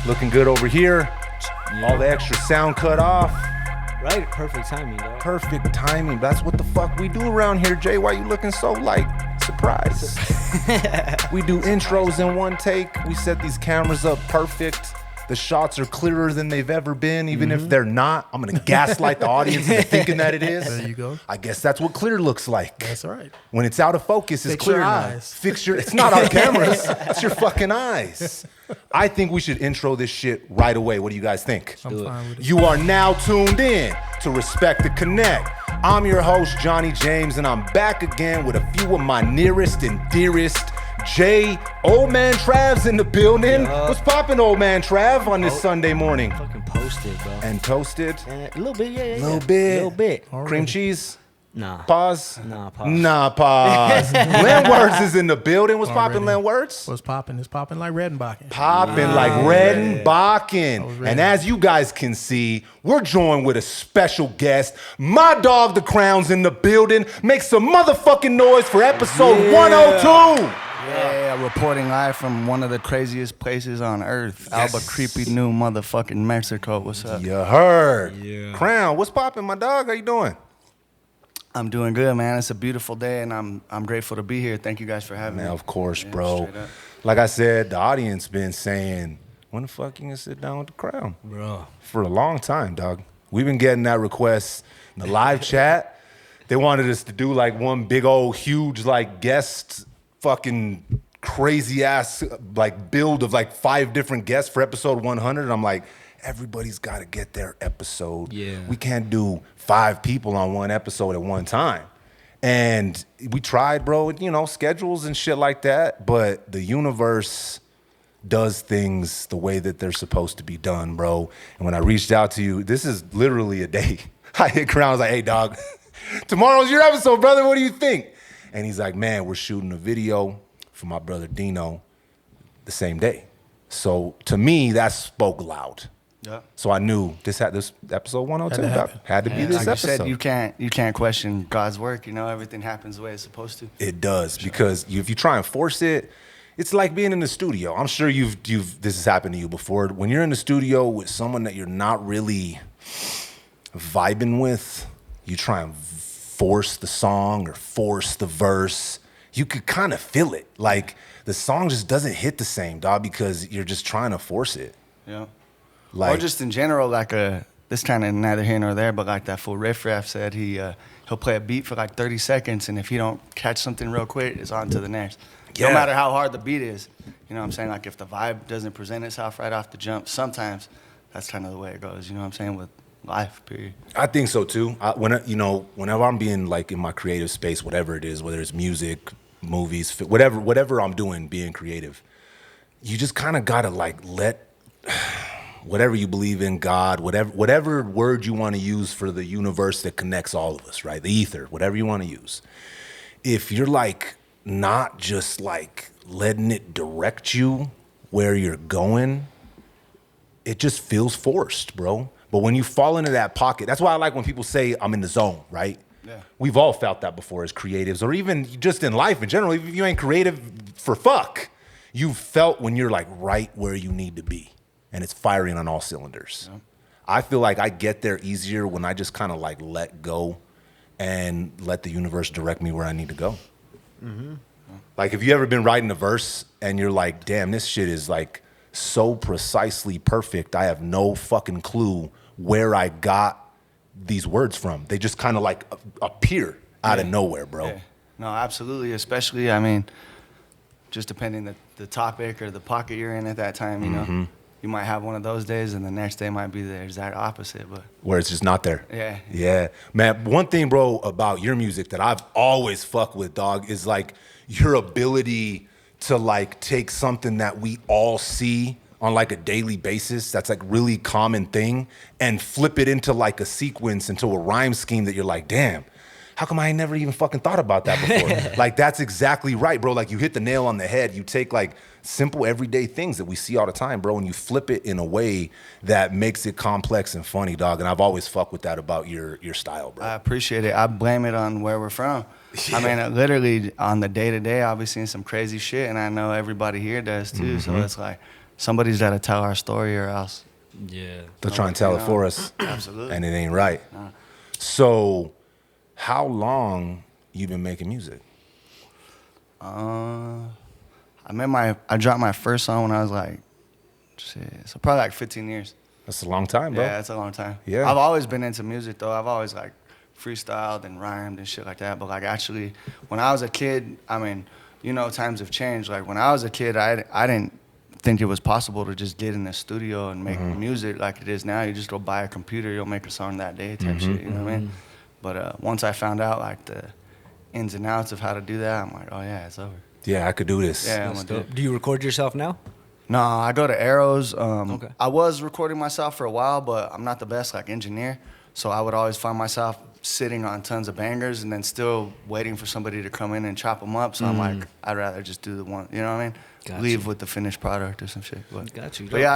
Looking good over here. Yeah. All the extra sound cut off. Right, perfect timing, dog. Perfect timing. That's what the fuck we do around here, Jay. Why you looking so like surprised? We do intros in one take. We set these cameras up perfect. The shots are clearer than they've ever been, even if they're not. I'm gonna gaslight the audience into thinking that it is. There you go. I guess that's what clear looks like. That's right. When it's out of focus, it's Fix clear your now. eyes. Fix your. It's not our cameras. It's your fucking eyes. I think we should intro this shit right away. What do you guys think? I'm fine with it. You are now tuned in to Respect the Connect. I'm your host, Johnny James, and I'm back again with a few of my nearest and dearest. Jay, old man Trav's in the building. What's poppin', old man Trav, on this Sunday morning? Fucking posted, bro. And toasted? A little bit, yeah. Little bit. Little bit. Cream cheese? Nah. Pause? Nah, pause. Nah, pause. Len Words is in the building. What's poppin', Already. Len Words? What's popping? It's popping like Redenbacher. Popping like Redenbachen. And as you guys can see, we're joined with a special guest. My dog, the Krown's in the building. Make some motherfucking noise for episode 102. Yeah, reporting live from one of the craziest places on earth, Yes. Albuquerque, New motherfucking Mexico. What's up? You heard. Yeah. Krown, what's popping, my dog? How you doing? I'm doing good, man. It's a beautiful day, and I'm grateful to be here. Thank you guys for having Man, me. of course, Yeah, bro. straight up. Like I said, the audience been saying, when the fuck you gonna sit down with the Krown? Bro. For a long time, dog. We've been getting that request in the live chat. They wanted us to do like one big old huge like guest fucking crazy ass like build of like 5 different guests for episode 100. And I'm like, everybody's got to get their episode. Yeah. We can't do 5 people on one episode at one time. And we tried, bro, you know, schedules and shit like that. But the universe does things the way that they're supposed to be done, bro. And when I reached out to you, this is literally a day. I hit Krown, I was like, hey, dog, tomorrow's your episode, brother. What do you think? And he's like, man, we're shooting a video for my brother Dino the same day. So to me, that spoke loud. Yeah. So I knew this episode 102 Had to happen. had to be this Like you episode. said, you can't question God's work. You know, everything happens the way it's supposed to. It does, because if you try and force it, it's like being in the studio. I'm sure this has happened to you before. When you're in the studio with someone that you're not really vibing with, you try and force the song or force the verse. You could kind of feel it. Like the song just doesn't hit the same, dog, because you're just trying to force it. Yeah. Like Or just in general, like this kind of neither here nor there, but like that fool Riff Raff said, he'll play a beat for like 30 seconds, and if you don't catch something real quick, it's on to the next. Yeah. No matter how hard the beat is, you know what I'm saying? Like if the vibe doesn't present itself right off the jump, sometimes that's kind of the way it goes. You know what I'm saying? With life, period. I think so too. Whenever I'm being like in my creative space, whatever it is, whether it's music, movies, whatever I'm doing, being creative, you just kind of gotta like let whatever you believe in, God, whatever word you want to use for the universe that connects all of us, right? The ether, whatever you want to use. If you're like not just like letting it direct you where you're going, it just feels forced, bro. But when you fall into that pocket, that's why I like when people say I'm in the zone, right? Yeah. We've all felt that before as creatives, or even just in life in general. If you ain't creative for fuck, you've felt when you're like right where you need to be and it's firing on all cylinders. Yeah. I feel like I get there easier when I just kind of like let go and let the universe direct me where I need to go. Mm-hmm. Like, have you ever been writing a verse and you're like, damn, this shit is like so precisely perfect. I have no fucking clue where I got these words from. They just kind of like appear out of nowhere, bro. Yeah. No, absolutely. Especially, I mean, just depending the topic or the pocket you're in at that time, you know. You might have one of those days, and the next day might be the exact opposite. But where it's just not there. Yeah. Yeah. Man, one thing, bro, about your music that I've always fucked with, dog, is like your ability to like take something that we all see on like a daily basis, that's like really common thing, and flip it into like a sequence, into a rhyme scheme that you're like, damn, how come I ain't never even fucking thought about that before? Like, that's exactly right, bro. Like, you hit the nail on the head. You take like simple everyday things that we see all the time, bro, and you flip it in a way that makes it complex and funny, dog. And I've always fucked with that about your style, bro. I appreciate it. I blame it on where we're from. Yeah. I mean, literally on the day-to-day, I'll be seeing some crazy shit, and I know everybody here does too. So it's like, somebody's got to tell our story, or else. Yeah. They'll try and tell it for us, Absolutely. and it ain't right. So, how long you been making music? I dropped my first song when I was like, so probably like 15 years. That's a long time, bro. Yeah, that's a long time. Yeah. I've always been into music though. I've always like freestyled and rhymed and shit like that. But like actually, when I was a kid, I mean, you know, times have changed. Like when I was a kid, I didn't think it was possible to just get in the studio and make music like it is now. You just go buy a computer, you'll make a song that day type shit. You know what I mean? But once I found out like the ins and outs of how to do that, I'm like, oh yeah, it's over. Yeah, I could do this. Yeah, I'm gonna do it. Do you record yourself now? No, I go to Arrows. Okay. I was recording myself for a while, but I'm not the best like engineer. So I would always find myself sitting on tons of bangers and then still waiting for somebody to come in and chop them up. So I'm like, I'd rather just do the one, you know what I mean? Gotcha. Leave with the finished product or some shit. But, Got you. But yeah,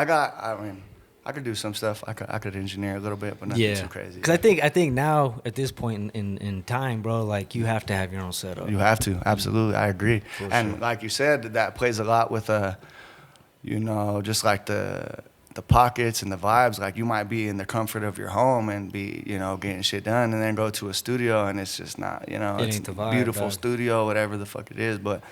I could do some stuff. I could engineer a little bit, but nothing too crazy. Because I think now at this point in time, bro, like you have to have your own setup. You have to, absolutely. I agree. And like you said, that plays a lot with, you know, just like the pockets and the vibes. Like you might be in the comfort of your home and be, you know, getting shit done, and then go to a studio and it's just not, you know, It it's ain't the a vibe, beautiful dog. studio, whatever the fuck it is, but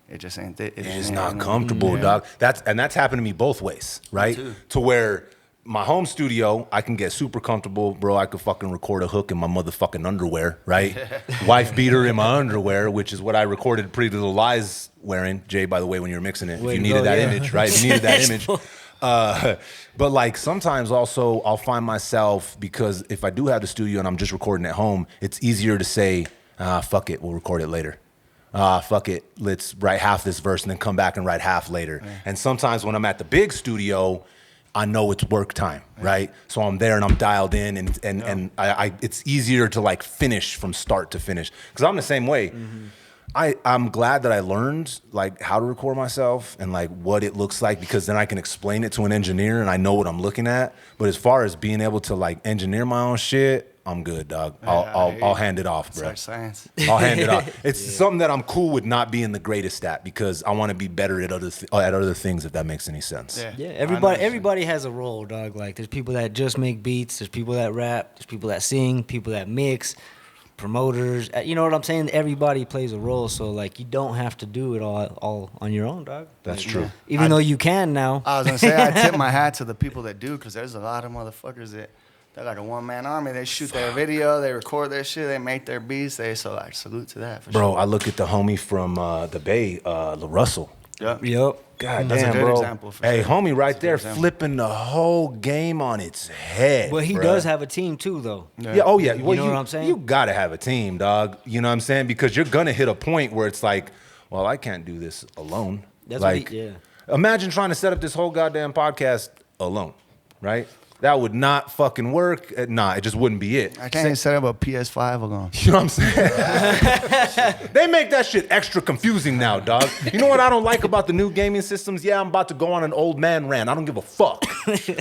it just ain't it. It's just not ain't, comfortable, dog. That's happened to me both ways, right? too. To where my home studio, I can get super comfortable, bro. I could fucking record a hook in my motherfucking underwear, right? Wife beater in my underwear, which is what I recorded Pretty Little Lies wearing. Jay, by the way, when you were mixing it, Way if you to needed go, that yeah. image, right? If you needed that image. But like sometimes also I'll find myself, because if I do have the studio and I'm just recording at home, it's easier to say, fuck it, we'll record it later. Fuck it, let's write half this verse and then come back and write half later. Yeah. And sometimes when I'm at the big studio, I know it's work time, right? So I'm there and I'm dialed in, and I it's easier to like finish from start to finish. Because I'm the same way. I'm glad that I learned like how to record myself and like what it looks like, because then I can explain it to an engineer and I know what I'm looking at. But as far as being able to like engineer my own shit, I'm good, dog. I'll hand it off, bro. It's like science. I'll hand it off. It's something that I'm cool with not being the greatest at, because I want to be better at other things, if that makes any sense. Yeah, I know. everybody has a role, dog. Like there's people that just make beats, there's people that rap, there's people that sing, people that mix, promoters. You know what I'm saying? Everybody plays a role, so like you don't have to do it all on your own, dog. That's Like, true. Even though you can now. I was gonna say I tip my hat to the people that do, because there's a lot of motherfuckers that they're like a one-man army. They shoot their video, they record their shit, they make their beats. So like salute to that for Bro, sure. I look at the homie from the Bay, LaRussell. Yep. Yep. God That's a damn, good bro. example for Hey, sure. homie, right That's a good there, example. flipping the whole game on its head. But he bruh. does have a team too, though. Yeah. Oh yeah. Well, know what I'm saying? You gotta have a team, dog. You know what I'm saying? Because you're gonna hit a point where it's like, well, I can't do this alone. That's like, what yeah. imagine trying to set up this whole goddamn podcast alone, right? That would not fucking work. Nah, it just wouldn't be it. I can't even set up a PS5 alone. You know what I'm saying? They make that shit extra confusing now, dog. You know what I don't like about the new gaming systems? Yeah, I'm about to go on an old man rant. I don't give a fuck.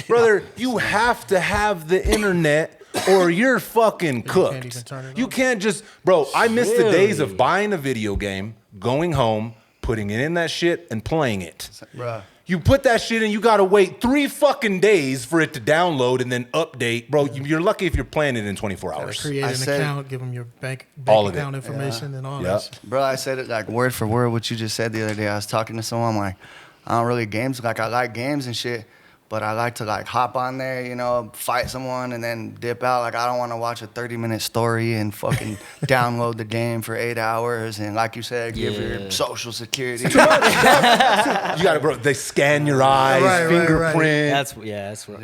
Brother, you have to have the internet or you're fucking cooked. can't even turn it You on. can't just, bro, I miss the days Really? of buying a video game, going home, putting it in that shit, and playing it. Bruh. You put that shit in, you gotta wait 3 fucking days for it to download and then update. Bro, you're lucky if you're playing it in 24 hours. Create I an said- account, give them your bank All of it. account information and all Yep. that shit. Bro, I said it like word for word what you just said the other day. I was talking to someone, I'm like, I don't really games. Like, I like games and shit, but I like to like hop on there, you know, fight someone and then dip out. Like, I don't want to watch a 30-minute story and fucking download the game for 8 hours. And like you said, give Yeah. your social security. You gotta, bro, they scan your eyes, Right, right, right. fingerprint. That's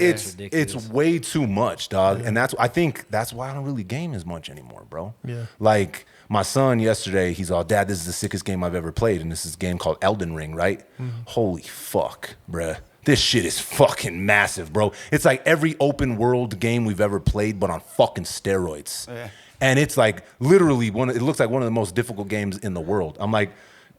It's ridiculous. it's way too much, dog. And I think that's why I don't really game as much anymore, bro. Yeah. Like my son yesterday, he's all, Dad, this is the sickest game I've ever played, and this is a game called Elden Ring, right? Holy fuck, bruh. This shit is fucking massive, bro. It's like every open world game we've ever played, but on fucking steroids. Yeah. And it's like literally it looks like one of the most difficult games in the world. I'm like,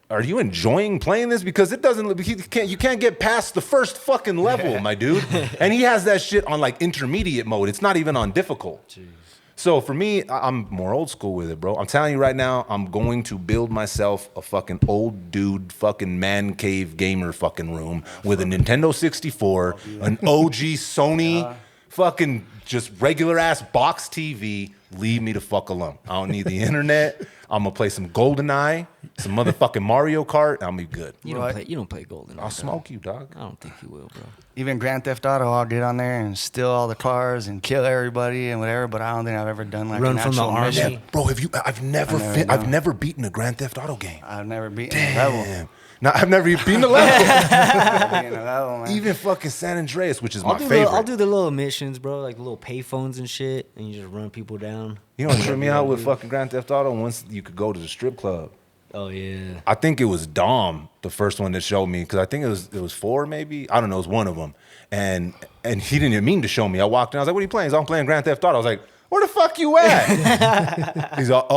are you enjoying playing this? Because it doesn't, you can't get past the first fucking level, my dude. And he has that shit on like intermediate mode. It's not even on difficult. So for me, I'm more old school with it, bro. I'm telling you right now, I'm going to build myself a fucking old dude fucking man cave gamer fucking room with a Nintendo 64, an OG Sony fucking just regular ass box TV. Leave me the fuck alone. I don't need the internet. I'm gonna play some GoldenEye, some motherfucking Mario Kart. I'll be good. You don't play Golden. I'll smoke you, dog. I don't think you will, bro. Even Grand Theft Auto, I'll get on there and steal all the cars and kill everybody and whatever. But I don't think I've ever done like Run an from the actual army. mission. Yeah, bro, I've never beaten a Grand Theft Auto game. I've never beaten a level. Damn. No, I've never even beaten a level. Beaten a level, man. Even fucking San Andreas, which is my I'll favorite. do the little missions, bro, like little payphones and shit, and you just run people down. You know what tripped me out with fucking Grand Theft Auto? Once you could go to the strip club. Oh yeah. I think it was Dom, the first one that showed me, because I think it was 4 maybe. I don't know, it was one of them. And he didn't even mean to show me. I walked in, I was like, what are you playing? He's like, I'm playing Grand Theft Auto. I was like, where the fuck you at? He's like,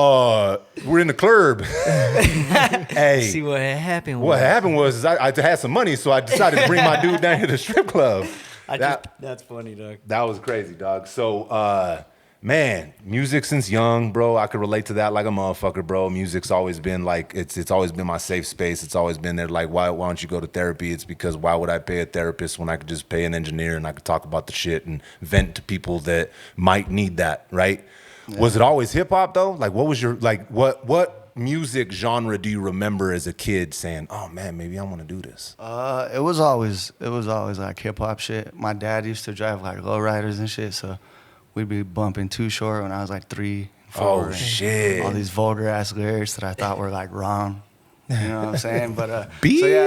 we're in the club. Hey. See what happened. What happened was I had some money, so I decided to bring my dude down to the strip club. That's funny, dog. That was crazy, dog. So, man, music since young, bro. I could relate to that like a motherfucker, bro. Music's always been like it's always been my safe space. It's always been there. Like, why don't you go to therapy? It's because why would I pay a therapist when I could just pay an engineer and I could talk about the shit and vent to people that might need that, right? Yeah. Was it always hip hop though? Like, what was your what music genre do you remember as a kid saying, "Oh man, maybe I want to do this"? It was always like hip hop shit. My dad used to drive like lowriders and shit, so we'd be bumping Too Short when I was like 3, 4. Oh shit! All these vulgar ass lyrics that I thought were like wrong. You know what I'm saying? But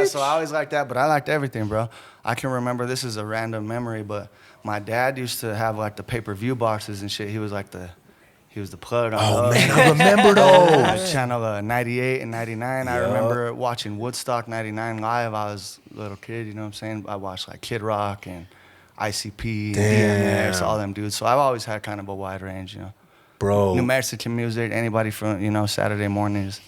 so I always liked that. But I liked everything, bro. I can remember, this is a random memory, but my dad used to have like the pay-per-view boxes and shit. He was the plug on those. Man, I remember those. Channel 98 and 99. Yep. I remember watching Woodstock 99 live. I was a little kid, you know what I'm saying? I watched like Kid Rock and ICP and DMX, all them dudes. So I've always had kind of a wide range, you know. Bro. New Mexican music, anybody from, you know, Saturday mornings.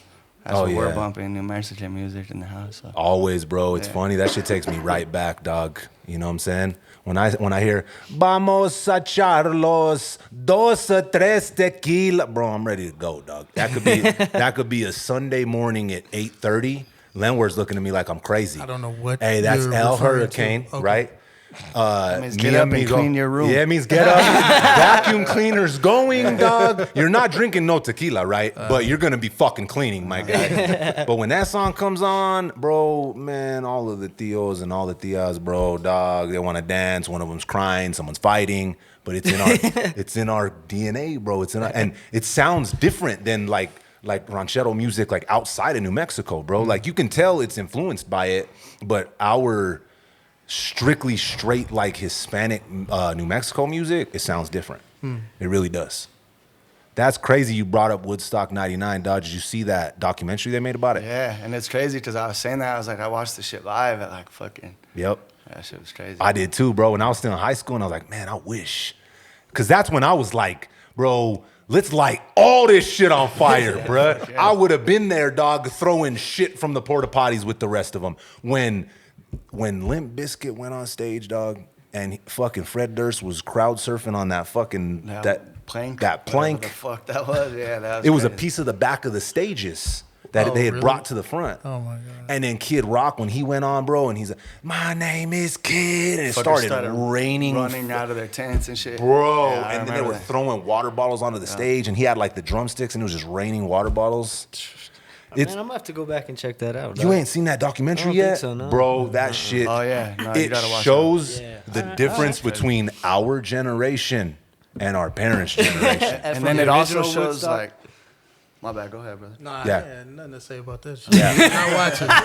That's what we're bumping, New Mexican music in the house. So. Always, bro. It's funny. That shit takes me right back, dog. You know what I'm saying? When I hear Vamos a echarlos 2 3 tequila, bro, I'm ready to go, dog. That could be a Sunday morning at 8:30. Lenward's looking at me like I'm crazy. I don't know what. Hey, that's El Hurricane, okay. right? That means get up and clean your room. Yeah, it means get up. Vacuum cleaner's going, dog. You're not drinking no tequila, right? But you're going to be fucking cleaning, my guy. But when that song comes on, bro, man, all of the tios and all the tias, bro, dog, they want to dance. One of them's crying. Someone's fighting. But it's in our DNA, bro. And it sounds different than like ranchero music like outside of New Mexico, bro. Like you can tell it's influenced by it, but our strictly straight like Hispanic New Mexico music, it sounds different. It really does. That's crazy you brought up Woodstock 99, dog. Did you see that documentary they made about it? Yeah, and it's crazy because I was saying that. I was like, I watched the shit live at like fucking. Yep. That shit was crazy. I did too, bro. When I was still in high school, and I was like, man, I wish. Because that's when I was like, bro, let's light all this shit on fire, bro. Yeah. I would have been there, dog, throwing shit from the porta potties with the rest of them. When Limp Bizkit went on stage, dog, and fucking Fred Durst was crowd surfing on that fucking that plank. Whatever the fuck that was. Yeah, that was. It was crazy. a piece of the back of the stages that they had brought to the front. Oh my god! And then Kid Rock, when he went on, bro, and he's like, "My name is Kid," and it started raining, running out of their tents and shit, bro. Yeah, and then they were throwing water bottles onto the stage, and he had like the drumsticks, and it was just raining water bottles. Man, I'm gonna have to go back and check that out. You ain't seen that documentary yet, think so, no. bro? That shit. Oh yeah, no, you it gotta watch shows that. the difference between our generation and our parents' generation. And then it also shows like. My bad. Go ahead, brother. Nah, Yeah. I had nothing to say about this. Yeah. Not watching. Not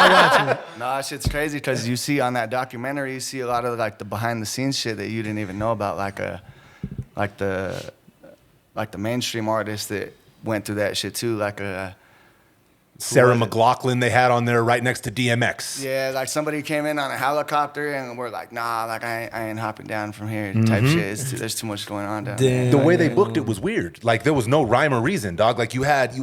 watching it. No, that shit's crazy because you see on that documentary, you see a lot of like the behind the scenes shit that you didn't even know about, like the mainstream artists that went through that shit too, like Sarah was it? McLachlan they had on there right next to DMX. Yeah, like somebody came in on a helicopter and we're like, nah, like I ain't hopping down from here type shit. There's too much going on down there. The way they booked it was weird. Like there was no rhyme or reason, dog. Like you had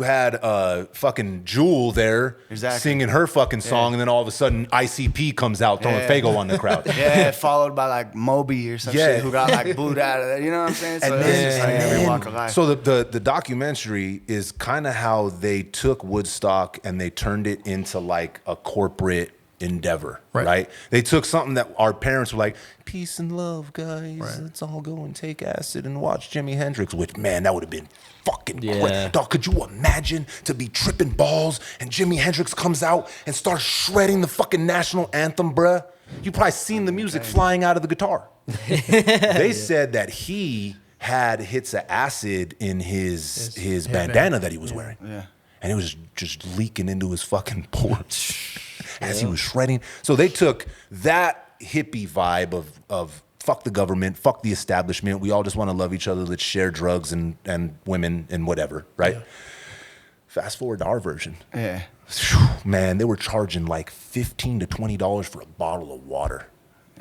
fucking Jewel there singing her fucking song, and then all of a sudden ICP comes out throwing Fago on the crowd. Yeah, followed by like Moby or some shit who got like booed out of there. You know what I'm saying? So it's just like every walk of life. So the documentary is kind of how they took Woodstock and they turned it into like a corporate endeavor, right? They took something that our parents were like, peace and love, guys. Let's all go and take acid and watch Jimi Hendrix, which, man, that would have been fucking great. Dog, could you imagine to be tripping balls and Jimi Hendrix comes out and starts shredding the fucking national anthem, bruh? You probably seen the music flying out of the guitar. They said that he had hits of acid in his bandana that he was wearing. Yeah. And it was just leaking into his fucking pores as he was shredding. So they took that hippie vibe of fuck the government, fuck the establishment. We all just want to love each other. Let's share drugs and women and whatever, right? Yeah. Fast forward to our version. Yeah. Man, they were charging like $15 to $20 for a bottle of water.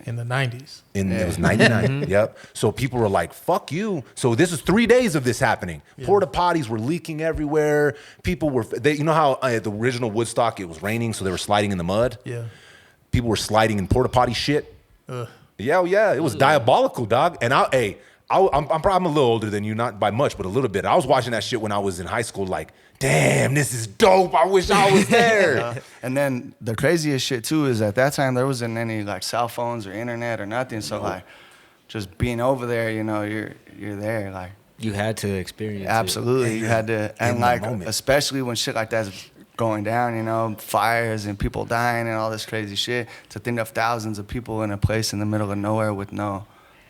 In the 90s. It was 99. Yep. So people were like, fuck you. So this is 3 days of this happening. Yeah. Porta potties were leaking everywhere. People were, you know how at the original Woodstock, it was raining, so they were sliding in the mud? Yeah. People were sliding in porta potty shit. Yeah. It was diabolical, dog. And I'm a little older than you, not by much, but a little bit. I was watching that shit when I was in high school, like, damn, this is dope. I wish I was there. And then the craziest shit too is at that time there wasn't any like cell phones or internet or nothing. So like, just being over there, you know, you're there. Like you had to experience. Absolutely, you had to, and like especially when shit like that's going down, you know, fires and people dying and all this crazy shit. To think of thousands of people in a place in the middle of nowhere with no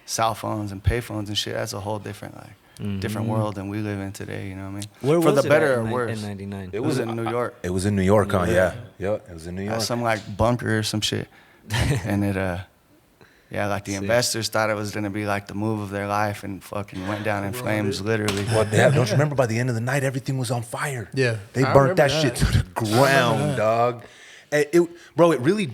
cell phones and payphones and shit, that's a whole different different world than we live in today, you know what I mean? Where for was the it better or in worse. In 99? It was in New York. It was in New York, huh? Yeah. It was in New York. Some like bunker or some shit. And it like the investors thought it was gonna be like the move of their life and fucking went down in flames literally. Well, don't you remember by the end of the night everything was on fire? Yeah. They burnt that shit to the ground, dog. It really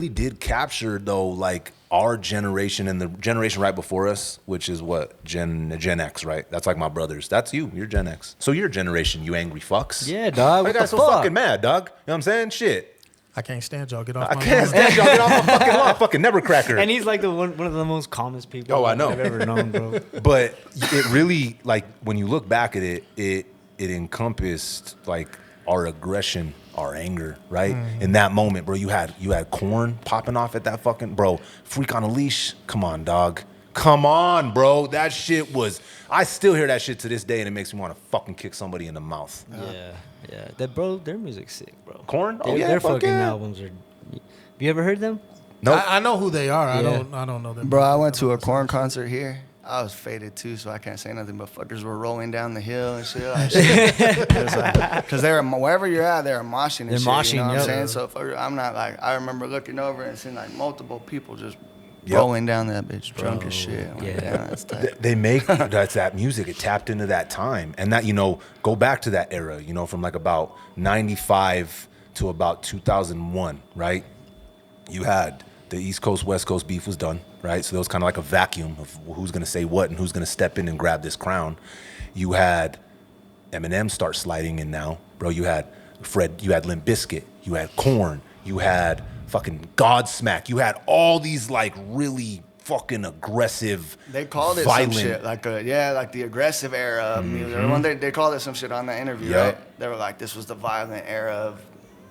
did capture though, like our generation and the generation right before us, which is what Gen X, right? That's like my brothers. That's you. You're Gen X. So your generation, you angry fucks. Yeah, dog. I got so fucking mad, dog. You know what I'm saying? Shit. I can't stand y'all. Get off. I can't stand y'all. Get off my fucking lawn. Fucking never cracker. And he's like one of the most calmest people I know. I've ever known, bro. But it really, like, when you look back at it, it encompassed like our aggression, our anger, right? In that moment, bro, you had corn popping off at that fucking, bro, Freak on a Leash. Come on, dog. Come on, bro. That shit was, I still hear that shit to this day and it makes me want to fucking kick somebody in the mouth. Yeah. Their music's sick, bro. Corn? Their fucking albums are, have you ever heard them? No. I know who they are. Yeah. I don't know them. Bro, I went to a Korn concert here. I was faded too, so I can't say nothing. But fuckers were rolling down the hill and shit. Because they were wherever you're at, they were moshing and they're shit. Moshing, you know what I'm saying? So I'm not like, I remember looking over and seeing like multiple people just rolling down that bitch, drunk as shit. Like, damn, that's tight. They make that's that music. It tapped into that time, and that, you know, go back to that era. You know, from like about 95 to about 2001, right? You had the East Coast, West Coast beef was done, right? So there was kind of like a vacuum of who's going to say what and who's going to step in and grab this crown. You had Eminem start sliding in now, bro. You had you had Limp Bizkit, you had Korn, you had fucking Godsmack. You had all these like really fucking aggressive, they called it violent, some shit like the aggressive era of music. They called it some shit on that interview, right? They were like, this was the violent era of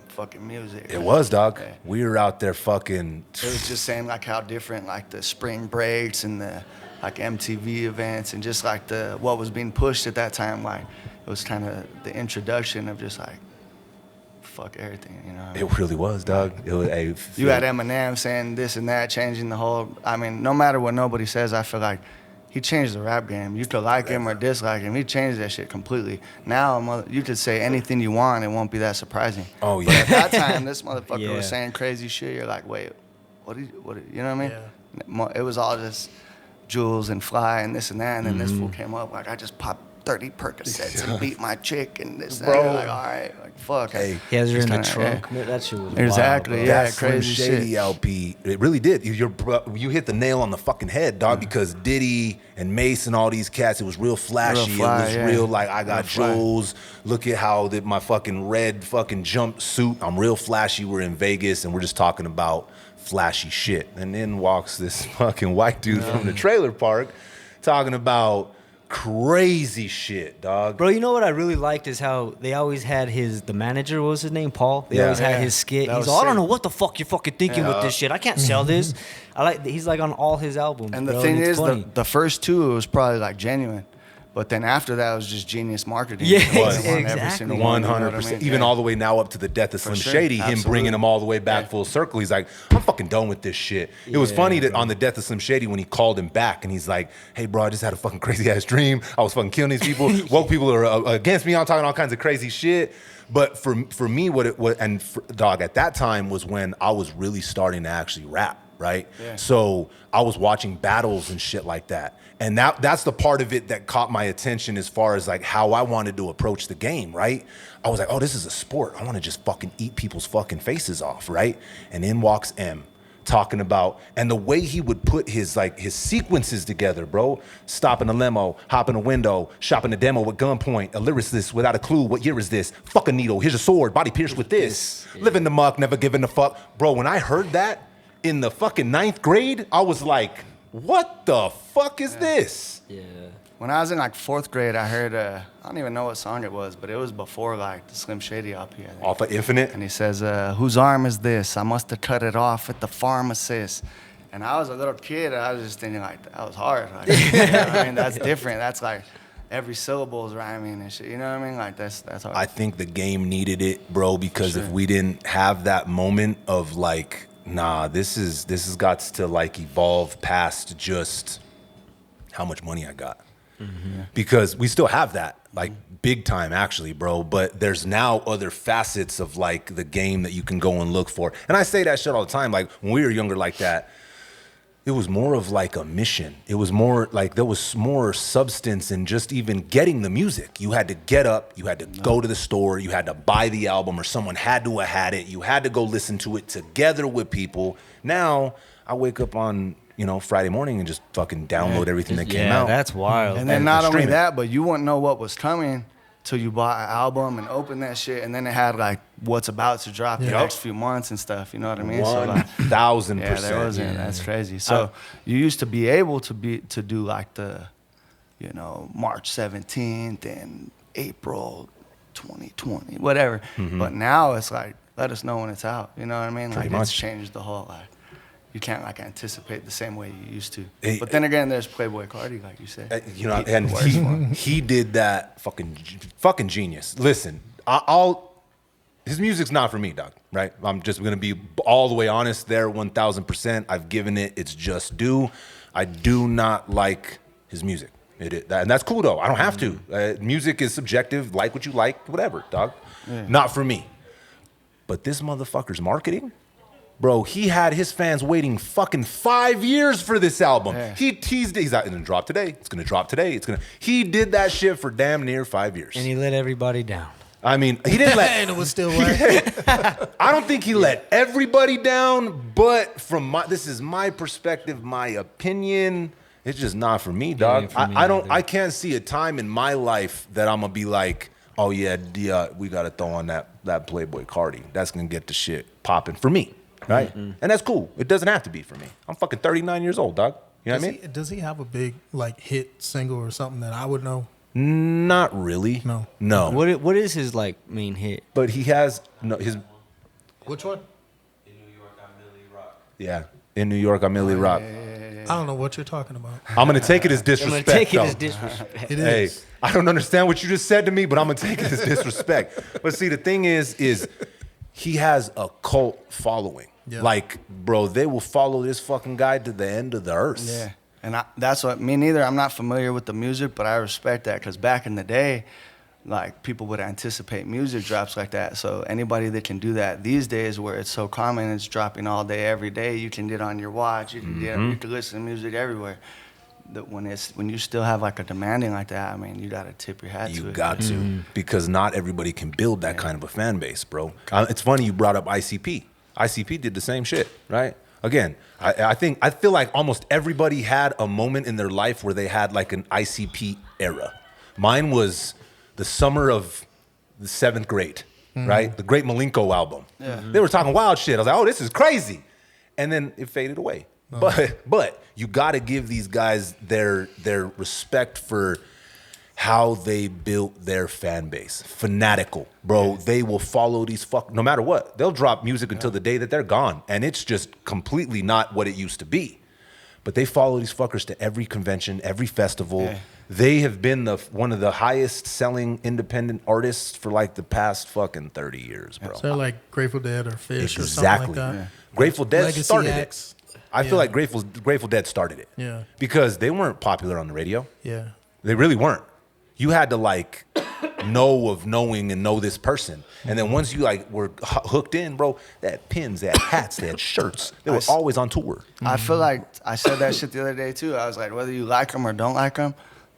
fucking music. It was, dog. Okay. We were out there fucking. It was just saying like how different like the spring breaks and the like MTV events and just like what was being pushed at that time. Like it was kind of the introduction of just like fuck everything, you know what I mean? It really was, dog. It was you had Eminem saying this and that, changing the whole. I mean, no matter what nobody says, I feel like he changed the rap game. You could like him or dislike him. He changed that shit completely. Now, you could say anything you want. It won't be that surprising. Oh, yeah. But at that time, this motherfucker was saying crazy shit. You're like, wait, what? You know what I mean? Yeah. It was all just Jules and Fly and this and that. And then this fool came up like, I just popped 30 Percocets and beat my chick and this. And Bro. that. Like, all right, like fuck. Hey, He has her in the Just kinda, trunk. That shit was Exactly, wild, yeah. that Slim crazy Shady shit. LP, it really did. You hit the nail on the fucking head, dog. Because Diddy and Mace and all these cats, it was real flashy. fly, it was yeah. real like I got Real fly. jewels. Look at how my fucking red fucking jumpsuit. I'm real flashy. We're in Vegas and we're just talking about flashy shit. And then walks this fucking white dude from the trailer park talking about crazy shit, dog. Bro, you know what I really liked is how they always had the manager, what was his name? Paul? They Yeah. always had Yeah. his skit. That He's was all, I don't sick. know what the fuck you're fucking thinking with this shit. I can't sell this. He's like on all his albums. And the bro, thing it's is, funny. the first two, it was probably like genuine. But then after that, it was just genius marketing. Yeah, It wasn't on every exactly. single one, you know what I 100%. mean? Even Yeah. all the way now up to the death of Slim sure. Shady, him Absolutely. bringing him all the way back Yeah. full circle. He's like, I'm fucking done with this shit. It was Yeah, funny that bro. on the death of Slim Shady when he called him back and he's like, hey, bro, I just had a fucking crazy ass dream. I was fucking killing these people. Woke people are against me. I'm talking all kinds of crazy shit. But for me, dog, at that time was when I was really starting to actually rap. Right? Yeah. So I was watching battles and shit like that. And that's the part of it that caught my attention as far as like how I wanted to approach the game, right? I was like, oh, this is a sport. I want to just fucking eat people's fucking faces off, right? And in walks M talking about, and the way he would put his sequences together, bro. Stop in a limo, hop in a window, shop in a demo with gunpoint, a lyricist without a clue, what year is this? Fuck a needle, here's a sword, body pierced with this. Live in the muck, never giving a fuck. Bro, when I heard that, in the fucking 9th grade, I was like, what the fuck is this? Yeah. When I was in like 4th grade, I heard, I don't even know what song it was, but it was before like the Slim Shady LP, I think. Off of Infinite? And he says, whose arm is this? I must have cut it off at the pharmacist. And I was a little kid, and I was just thinking like, that was hard. Like, you know what I mean, that's different. That's like every syllable is rhyming and shit. You know what I mean? Like that's hard. I think the game needed it, bro, because sure. if we didn't have that moment of like, nah, this has got to like evolve past just how much money I got. Mm-hmm. Because we still have that, like big time actually, bro. But there's now other facets of like the game that you can go and look for. And I say that shit all the time. Like when we were younger like that, it was more of like a mission. It was more like there was more substance in just even getting the music. You had to get up, you had to go to the store, you had to buy the album or someone had to have had it. You had to go listen to it together with people. Now I wake up on, Friday morning and just fucking download everything that came out. That's wild. And then and not only stream it. that, but you wouldn't know what was coming till you bought an album and opened that shit, and then it had like what's about to drop the Yup. next few months and stuff. You know what I mean? So like, 1,000%. yeah, there wasn't. That's crazy. So you used to be able to do like the, March 17th and April 2020, whatever. Mm-hmm. But now it's like, let us know when it's out. You know what I mean? Pretty Like it's much. changed the whole like. You can't like anticipate the same way you used to. Hey, But then again, there's Playboy Cardi, like you said. And he did that fucking genius. Listen, his music's not for me, dog. Right? I'm just gonna be all the way honest there, 1,000%. I've given it its just due. I do not like his music. And that's cool though. I don't have to. Music is subjective. Like what you like, whatever, dog. Yeah. Not for me. But this motherfucker's marketing. Bro, he had his fans waiting fucking 5 years for this album. Yeah. He teased it. He's like, it's gonna drop today. It's gonna drop today. He did that shit for damn near 5 years. And he let everybody down. I mean, he didn't let. And it was still working. I don't think he let everybody down, but this is my perspective, my opinion. It's just not for me, dog. ain't for me I don't. either. I can't see a time in my life that I'm gonna be like, oh yeah, we gotta throw on that Playboy Cardi. That's gonna get the shit popping for me. Right? And that's cool. It doesn't have to be for me. I'm fucking 39 years old, dog. You know what I mean? Does he have a big like hit single or something that I would know? Not really. No. What is his like main hit? But he has his. Which one? Yeah. In New York, I'm Millie Rock. I don't know what you're talking about. I'm gonna take it as I'm gonna disrespect. take it though. as disrespect. It Hey, is. I don't understand what you just said to me, but I'm gonna take it as disrespect. But see, the thing is he has a cult following. Yeah. Like, bro, they will follow this fucking guy to the end of the earth. Yeah, and that's what me neither. I'm not familiar with the music, but I respect that because back in the day, like people would anticipate music drops like that. So anybody that can do that these days, where it's so common, it's dropping all day, every day. You can get on your watch. You can you can listen to music everywhere. when you still have like a demanding like that, I mean, you gotta tip your hat to You it. got to, because not everybody can build that kind of a fan base, bro. It's funny you brought up ICP. ICP did the same shit, right? Again, I feel like almost everybody had a moment in their life where they had like an ICP era. Mine was the summer of the 7th grade, right? The Great Malenko album. Yeah. They were talking wild shit. I was like, oh, this is crazy. And then it faded away. But you got to give these guys their respect for how they built their fan base. Fanatical, bro. They will follow these no matter what. They'll drop music until the day that they're gone. And it's just completely not what it used to be. But they follow these fuckers to every convention, every festival. Yeah. They have been one of the highest selling independent artists for like the past fucking 30 years, bro. So they're like Grateful Dead or Fish or Exactly. something like that. Yeah. Grateful Dead Legacy started acts. it. I feel like Grateful Dead started it. Yeah. Because they weren't popular on the radio. Yeah. They really weren't. You had to like know of knowing and know this person. And then once you like were hooked in, bro, they had pins, they had hats, they had shirts. They were always on tour. I feel like I said that shit the other day too. I was like, whether you like them or don't like them,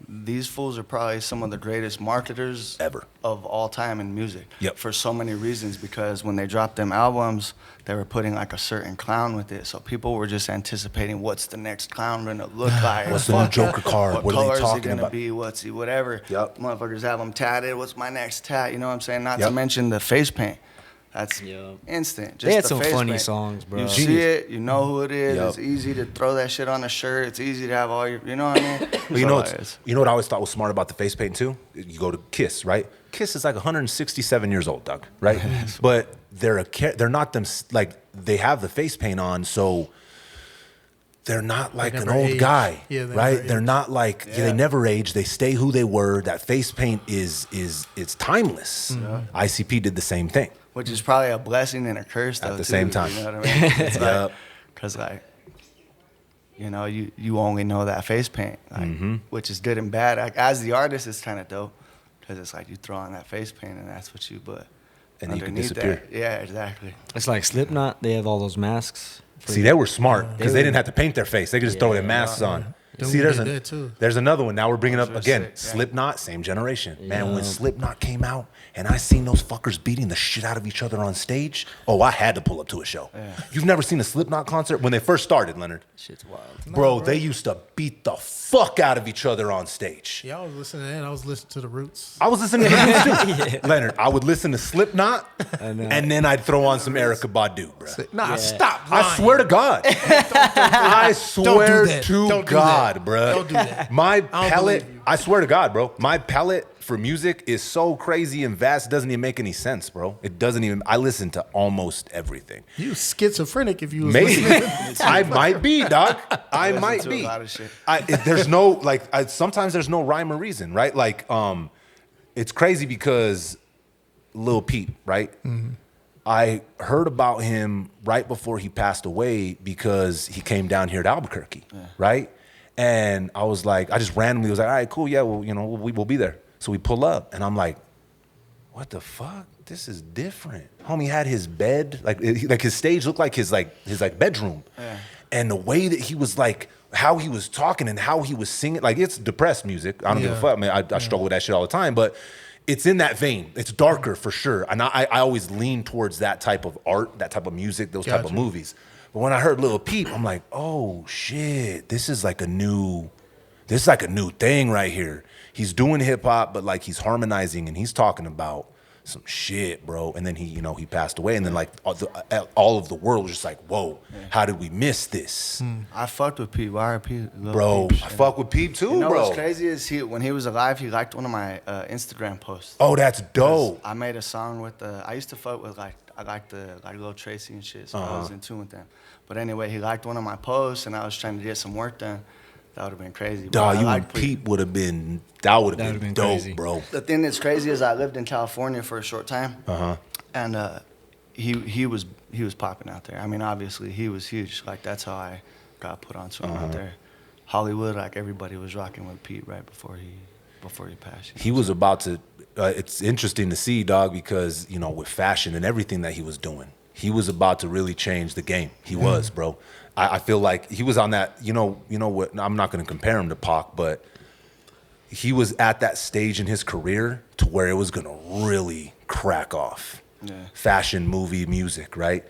these fools are probably some of the greatest marketers Ever. of all time in music. Yep. For so many reasons, because when they dropped them albums, they were putting like a certain clown with it. So people were just anticipating what's the next clown gonna look like. What's the new Joker card? What What are they colors talking gonna about? be? What's he? Whatever. Yep. Motherfuckers have them tatted. What's my next tat? You know what I'm saying? Not Yep. to mention the face paint. That's Yep. instant. Just They had the some face funny paint. songs, bro. You see it, you know who it is. Yep. It's easy to throw that shit on a shirt. It's easy to have all your, you know what I mean? But you know what I always thought was smart about the face paint too? You go to Kiss, right? Kiss is like 167 years old, Doug, right? But they're not them, like they have the face paint on, so they're not like an never old age. guy, Yeah, they right? never They're age. not like they never age. They stay who they were. That face paint is it's timeless. ICP did the same thing. Which is probably a blessing and a curse, though, At the too, same time. You know what I mean? It's Yep. like, because, like, you know, you only know that face paint, like, which is good and bad. Like, as the artist, it's kind of dope, because it's like you throw on that face paint and that's what you, but And you can underneath disappear. that, yeah, exactly. It's like Slipknot. They have all those masks. See, they were smart because they They didn't have to paint their face. They could just throw their masks on. Them See, there's, did that too. there's another one. Now we're bringing up Those are again sick, yeah. Slipknot, same generation. Man, when Yeah. Slipknot came out and I seen those fuckers beating the shit out of each other on stage, oh, I had to pull up to a show. Yeah. You've never seen a Slipknot concert? When they first started, Leonard, Shit's wild. bro, they used to beat the fuck out of each other on stage. Yeah, I was listening to that. I was listening to the Roots. I was listening to the too. Leonard, I would listen to Slipknot and then I'd throw on some Erica Badu, bro. Nah, stop. I lying. swear to God. I swear that. to Don't do God, that. bro. Don't do that. My don't palette, believe you. I swear to God, bro. My palette for music is so crazy and vast, it doesn't even make any sense, bro. It doesn't even, I listen to almost everything. You schizophrenic if you was Maybe. listening. I might be, dog. I Listen might to be. a lot of shit. There's no, like, sometimes there's no rhyme or reason, right? Like, it's crazy because Lil Peep, right? I heard about him right before he passed away because he came down here to Albuquerque, right? And I was like, I just randomly was like, all right, cool, yeah, well, you know, we'll be there. So we pull up, and I'm like, what the fuck? This is different. Homie had his bed, like his stage looked like his bedroom, and the way that he was like, how he was talking and how he was singing, like it's depressed music. I don't give a Yeah. fuck. I mean, I struggle with that shit all the time, but it's in that vein. It's darker for sure. And I always lean towards that type of art, that type of music, those type of Gotcha. movies. But when I heard Lil Peep, I'm like, oh shit, this is like a new thing right here. He's doing hip hop, but like he's harmonizing and he's talking about some shit, bro. And then he passed away. And then like all of the world was just like, whoa, how did we miss this? I fucked with Pete. RIP, Lil Bro, Peep. I fuck with Peep too, You know bro. what's crazy is when he was alive, he liked one of my Instagram posts. Oh, that's dope. I made a song with I used to fuck with I liked the Lil Tracy and shit, so I was in tune with them. But anyway, he liked one of my posts, and I was trying to get some work done. That would have been crazy. But Dog, I you liked and Peep would have been, that would have been dope, crazy. bro. The thing that's crazy is I lived in California for a short time, and he was popping out there. I mean, obviously he was huge. Like that's how I got put onto him out there. Hollywood, like everybody was rocking with Pete right before he passed. He was about to, it's interesting to see, dog, because, you know, with fashion and everything that he was doing, he was about to really change the game. He was, bro. I feel like he was on that, you know what, I'm not going to compare him to Pac, but he was at that stage in his career to where it was going to really crack off. Yeah. Fashion, movie, music, right?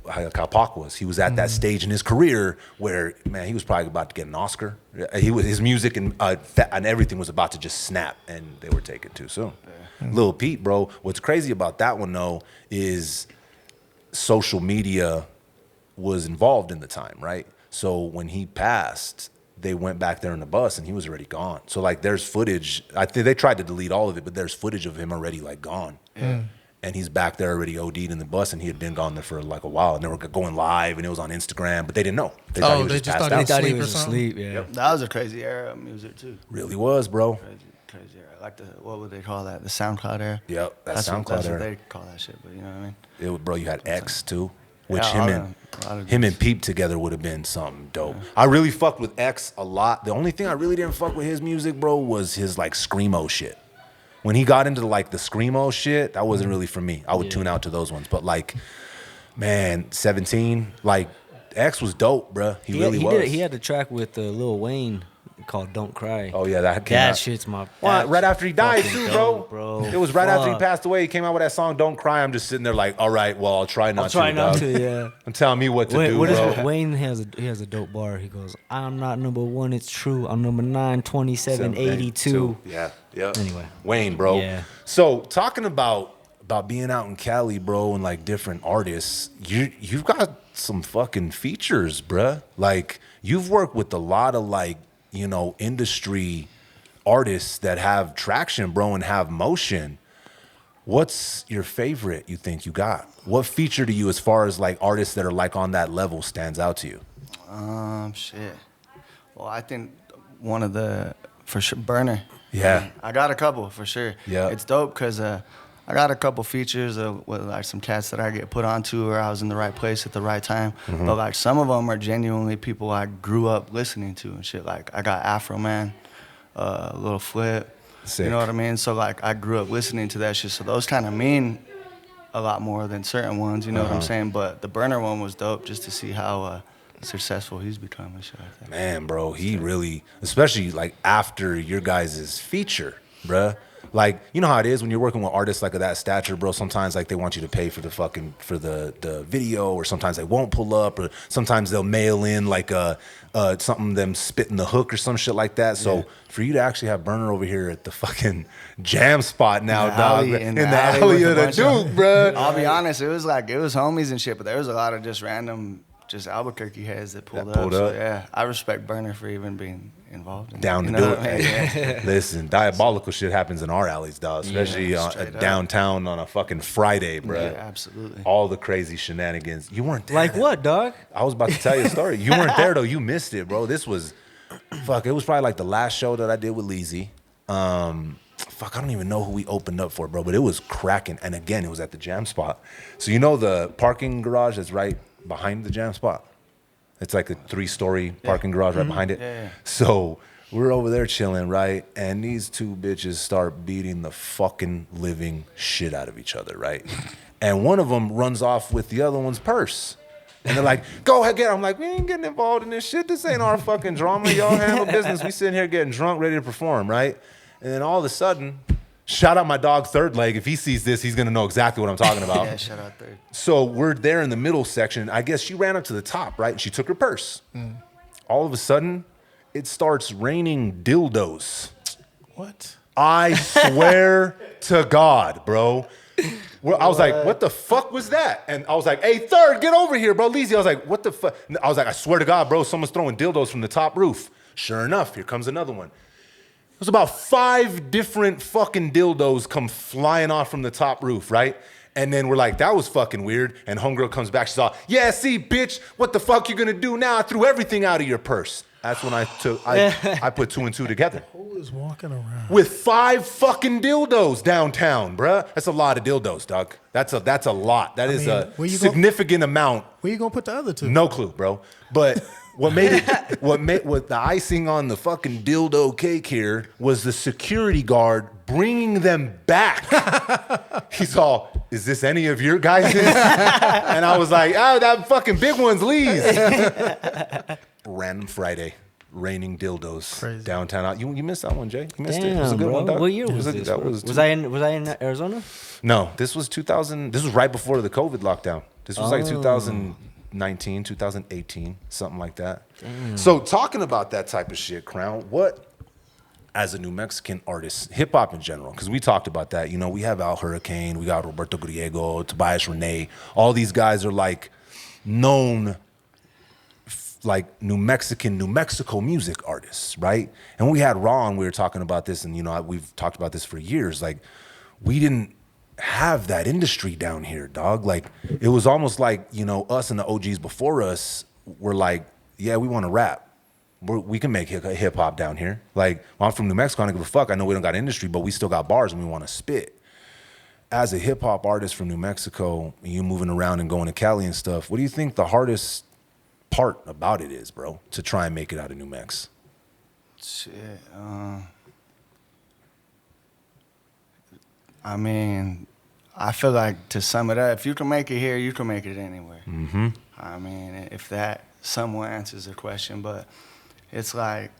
Like how Pac was. He was at that stage in his career where, man, he was probably about to get an Oscar. His music and everything was about to just snap, and they were taken too soon. Yeah. Lil Peep, bro, what's crazy about that one, though, is social media was involved in the time, right? So when he passed, they went back there in the bus and he was already gone. So like there's footage, I think they tried to delete all of it, but there's footage of him already like gone. Yeah. And he's back there already OD'd in the bus, and he had been gone there for like a while, and they were going live and it was on Instagram, but they didn't know. They thought he was just passed out. They thought he was asleep, yeah. Yep. That was a crazy era of music too. Really was, bro. Crazy era. Like what would they call that? The SoundCloud era? Yep, that's SoundCloud that's era. What they call that shit, but you know what I mean? It was, bro, you had X too. Which Yeah, him and Peep together would have been something dope. Yeah. I really fucked with X a lot. The only thing I really didn't fuck with his music, bro, was his like screamo shit. When he got into like the screamo shit, that wasn't really for me. I would tune out to those ones. But like, man, 17, like X was dope, bro. He really was. He had the track with Lil Wayne called "Don't Cry." Oh yeah, that came out. Shit's my. Right after he died too, dope, bro. It was right after he passed away. He came out with that song "Don't Cry." I'm just sitting there like, all right, well, I'll try not to. Yeah. I'm telling me what to do, bro. Wayne has a dope bar. He goes, "I'm not number one. It's true. I'm number 9, 27, 82." Yeah. Anyway, Wayne, bro. Yeah. So talking about being out in Cali, bro, and like different artists, you've got some fucking features, bruh. Like you've worked with a lot of like, industry artists that have traction, bro, and have motion. What's your favorite you think you got? What feature to you as far as like artists that are like on that level stands out to you? Shit. Well, I think one of the, for sure, Burner. Yeah. I got a couple for sure. Yeah. It's dope because I got a couple features with like some cats that I get put onto, or I was in the right place at the right time. Mm-hmm. But like some of them are genuinely people I grew up listening to and shit. Like I got Afro Man, Little Flip. Sick. You know what I mean? So like I grew up listening to that shit. So those kind of mean a lot more than certain ones. You know what I'm saying? But the Burner one was dope just to see how successful he's become and shit like that. Man, bro, he really, especially like after your guys' feature, bruh. Like, you know how it is when you're working with artists like of that stature, bro. Sometimes like they want you to pay for the video, or sometimes they won't pull up, or sometimes they'll mail in like something them spitting the hook or some shit like that. So for you to actually have Burner over here at the fucking jam spot now, dog, in the alley of the Duke, bro. I'll be honest, it was homies and shit, but there was a lot of just random Albuquerque heads that pulled up. So yeah, I respect Burner for even being involved in down it. To do it. Yeah. Listen, diabolical shit happens in our alleys, dog. Especially downtown on a fucking Friday, bro. Yeah, absolutely. All the crazy shenanigans. You weren't there. Like what, dog? I was about to tell you a story. You weren't there though. You missed it, bro. This was, it was probably like the last show that I did with Leezy. I don't even know who we opened up for, bro. But it was cracking. And again, it was at the jam spot. So you know the parking garage that's right behind the jam spot? It's like a 3-story parking garage right behind it. Yeah. So we're over there chilling, right? And these two bitches start beating the fucking living shit out of each other, right? And one of them runs off with the other one's purse. And they're like, go ahead, get it. I'm like, we ain't getting involved in this shit. This ain't our fucking drama. Y'all handle business. We sitting here getting drunk, ready to perform, right? And then all of a sudden, shout out my dog Third Leg. If he sees this, he's gonna know exactly what I'm talking about. Yeah, shout out Third. So we're there in the middle section. I guess she ran up to the top, right? And she took her purse. All of a sudden, it starts raining dildos. What? I swear to God, bro. I was like, what the fuck was that? And I was like, hey, Third, get over here, bro. Leezy, I was like, what the fuck? I was like, I swear to God, bro, someone's throwing dildos from the top roof. Sure enough, here comes another one. There's about 5 different fucking dildos come flying off from the top roof, right? And then we're like, that was fucking weird. And homegirl comes back, she's all, yeah, see, bitch, what the fuck you gonna do now? I threw everything out of your purse. That's when I put 2 and 2 together. Who is walking around with 5 fucking dildos downtown, bruh? That's a lot of dildos, dog. That's a lot. That is a significant amount. Where you gonna put the other 2? No clue, bro. But what the icing on the fucking dildo cake here was the security guard bringing them back. He's all, is this any of your guys'? And I was like, oh, that fucking big one's Lee's. Random Friday. Raining dildos. Crazy. Downtown. You missed that one, Jay. You missed Damn, it. It was a good bro. one, dog. What year was this? That Bro? Was I in Arizona? No, this was 2000. This was right before the COVID lockdown. This was like 2019, 2018, something like that. Damn. So talking about that type of shit, Krown, what, as a New Mexican artist, hip hop in general, because we talked about that. You know, we have Al Hurricane, we got Roberto Griego, Tobias Rene. All these guys are like known like New Mexico music artists, right? And we had Ron, we were talking about this, and you know, we've talked about this for years. Like, we didn't have that industry down here, dog. Like, it was almost like, you know, us and the OGs before us were like, yeah, we want to rap. We can make hip hop down here. Like, well, I'm from New Mexico, I don't give a fuck. I know we don't got industry, but we still got bars and we want to spit. As a hip hop artist from New Mexico, and you moving around and going to Cali and stuff, what do you think the hardest part about it is, bro, to try and make it out of New Mex? Shit. I mean, I feel like, to sum it up, if you can make it here, you can make it anywhere. Mm-hmm. I mean, if that somewhat answers the question, but it's like,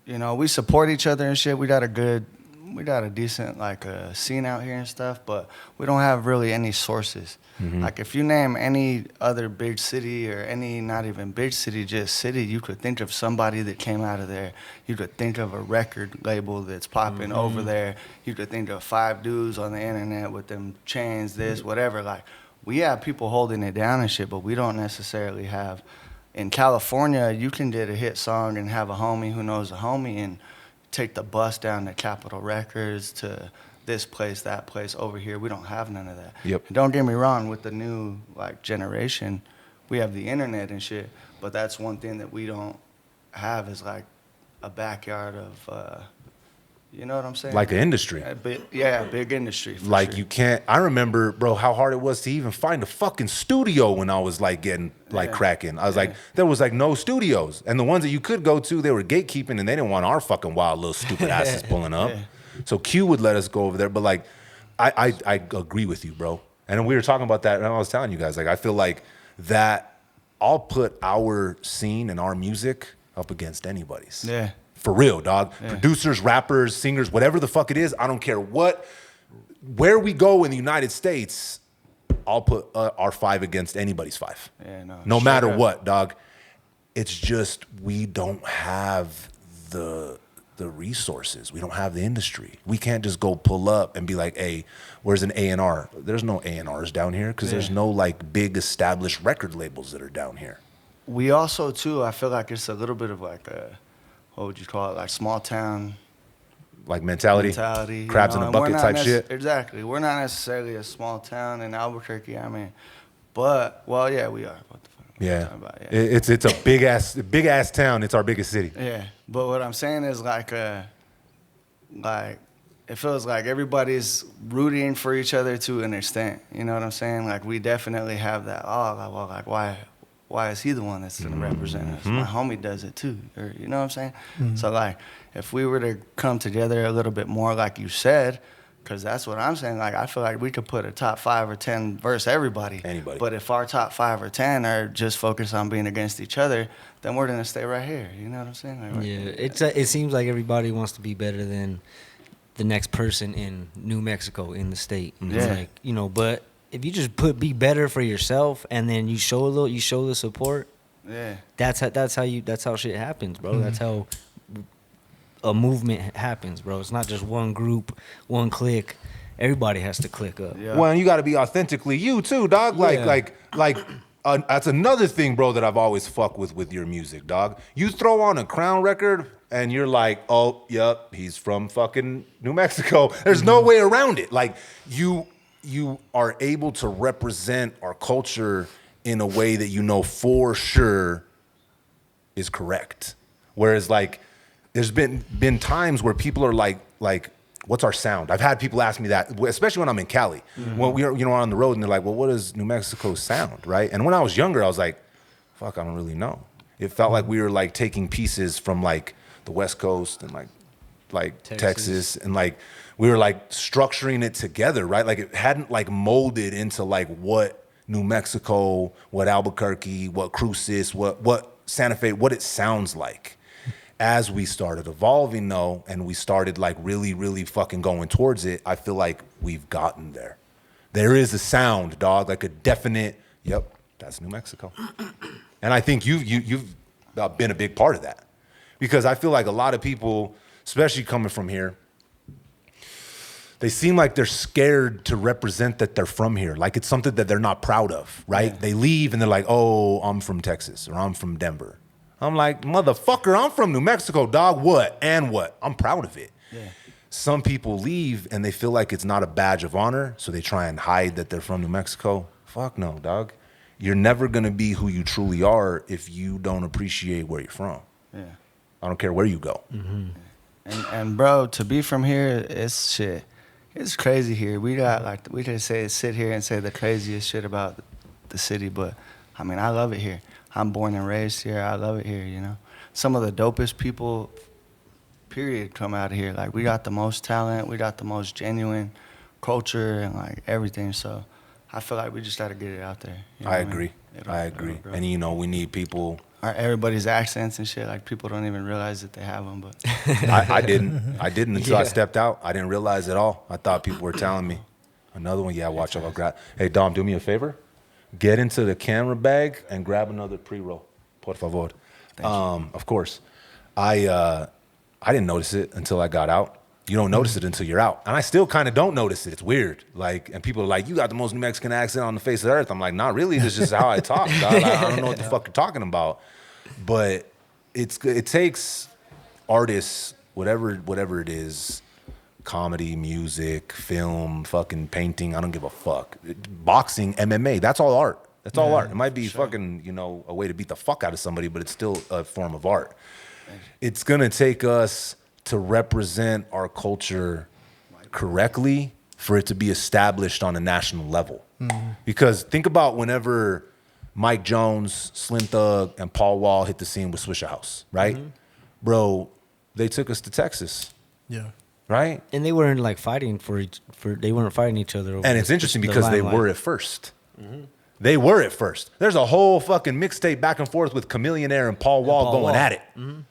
you know, we support each other and shit. We got a decent like scene out here and stuff, but we don't have really any sources. Mm-hmm. Like, if you name any other big city or any not even big city, just city, you could think of somebody that came out of there. You could think of a record label that's popping over there. You could think of 5 dudes on the internet with them chains, this, whatever. Like, we have people holding it down and shit, but we don't necessarily have. In California, you can get a hit song and have a homie who knows a homie and take the bus down to Capitol Records, to this place, that place. Over here, we don't have none of that. Yep. And don't get me wrong, with the new like generation, we have the internet and shit, but that's one thing that we don't have, is like a backyard of, you know what I'm saying? Like an industry. A big industry. For Like, sure. you can't, I remember, bro, how hard it was to even find a fucking studio when I was like getting like cracking. I was like, there was like no studios. And the ones that you could go to, they were gatekeeping, and they didn't want our fucking wild little stupid asses pulling up. Yeah. So Q would let us go over there. But like, I agree with you, bro. And we were talking about that, and I was telling you guys, like, I feel like that I'll put our scene and our music up against anybody's. Yeah. For real, dog. Yeah. Producers, rappers, singers, whatever the fuck it is, I don't care where we go in the United States, I'll put our 5 against anybody's 5. Yeah, no matter up. what, dog. It's just, we don't have the resources. We don't have the industry. We can't just go pull up and be like, hey, where's an A&R? There's no A&Rs down here, because there's no like big established record labels that are down here. We also, too, I feel like it's a little bit of like a, what would you call it, like small town Like mentality, crabs you know? in a bucket type shit. Exactly. We're not necessarily a small town in Albuquerque, I mean, but, well, yeah, we are. What the fuck am I Yeah, talking about? it's a big ass town. It's our biggest city. Yeah, but what I'm saying is like it feels like everybody's rooting for each other to an extent. You know what I'm saying? Like, we definitely have that. Oh, well, like why is he the one that's gonna represent us? My homie does it too, or you know what I'm saying? So like, if we were to come together a little bit more, like you said, because that's what I'm saying. Like, I feel like we could put a top 5 or 10 versus everybody. Anybody. But if our top 5 or 10 are just focused on being against each other, then we're gonna stay right here. You know what I'm saying? Like, Yeah, it seems like everybody wants to be better than the next person in New Mexico, in the state. It's Yeah. like, you know, but if you just be better for yourself, and then you show the support, yeah. that's how shit happens, bro. That's how a movement happens, bro. It's not just one group, one clique. Everybody has to click up. Yeah. Well, and you got to be authentically you too, dog. Yeah. Like that's another thing, bro, that I've always fucked with your music, dog. You throw on a Krown record and you're like, oh, yep, he's from fucking New Mexico. There's no way around it. Like, you are able to represent our culture in a way that you know for sure is correct. Whereas, like, there's been times where people are like, what's our sound? I've had people ask me that, especially when I'm in Cali. When we're on the road, and they're like, well, what is New Mexico's sound, right? And when I was younger, I was like, fuck, I don't really know. It felt like we were like taking pieces from like the West Coast and like Texas, and like we were like structuring it together, right? Like it hadn't like molded into like what New Mexico, what Albuquerque, what Cruces, what Santa Fe, what it sounds like. As we started evolving though, and we started like really, really fucking going towards it, I feel like we've gotten there. There is a sound, dog, like a definite, yep, that's New Mexico. And I think you've been a big part of that. Because I feel like a lot of people, especially coming from here, they seem like they're scared to represent that they're from here. Like it's something that they're not proud of, right? Yeah. They leave and they're like, oh, I'm from Texas or I'm from Denver. I'm like, motherfucker, I'm from New Mexico, dog. What? And what? I'm proud of it. Yeah. Some people leave and they feel like it's not a badge of honor, so they try and hide that they're from New Mexico. Fuck no, dog. You're never going to be who you truly are if you don't appreciate where you're from. Yeah. I don't care where you go. Mm-hmm. And bro, to be from here, it's shit. It's crazy here. We got like, we can sit here and say the craziest shit about the city, but I mean, I love it here. I'm born and raised here. I love it here, you know. Some of the dopest people, period, come out of here. Like, we got the most talent. We got the most genuine culture and, like, everything. So I feel like we just got to get it out there. You know I agree. I agree. And, you know, we need people. Everybody's accents and shit, like, people don't even realize that they have them. But I didn't until I stepped out. I didn't realize at all. I thought people were telling me. Another one, yeah, watch out. I'll grab. Hey, Dom, do me a favor. Get into the camera bag and grab another pre-roll, por favor. Of course. I didn't notice it until I got out. You don't notice it until you're out. And I still kind of don't notice it. It's weird. Like, and people are like, you got the most New Mexican accent on the face of the earth. I'm like, not really. This is just how I talk. I don't know what the fuck you're talking about. But it takes artists, whatever it is, comedy, music, film, fucking painting, I don't give a fuck. Boxing, MMA, that's all art. That's all art. It might be fucking, you know, a way to beat the fuck out of somebody, but it's still a form of art. It's gonna take us to represent our culture correctly for it to be established on a national level. Mm-hmm. Because think about whenever Mike Jones, Slim Thug, and Paul Wall hit the scene with Swishahouse, right? Mm-hmm. Bro, they took us to Texas. Yeah. Right? And they weren't like fighting they weren't fighting each other. And it's interesting because they were at first. Mm-hmm. They were at first. There's a whole fucking mixtape back and forth with Chameleonaire and Paul Wall going at it. Mm-hmm.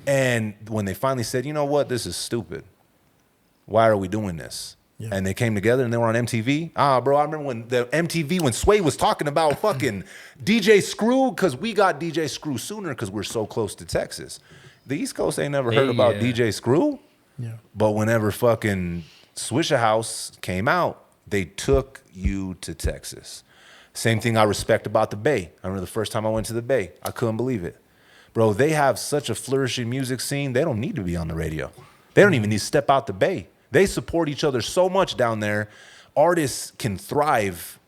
And when they finally said, you know what, this is stupid. Why are we doing this? Yeah. And they came together and they were on MTV. Bro, I remember when the MTV, when Sway was talking about fucking DJ Screw, because we got DJ Screw sooner because we're so close to Texas. The East Coast ain't never heard about DJ Screw. Yeah. But whenever fucking Swishahouse came out, they took you to Texas. Same thing I respect about the Bay. I remember the first time I went to the Bay. I couldn't believe it. Bro, they have such a flourishing music scene, they don't need to be on the radio. They don't even need to step out the Bay. They support each other so much down there. Artists can thrive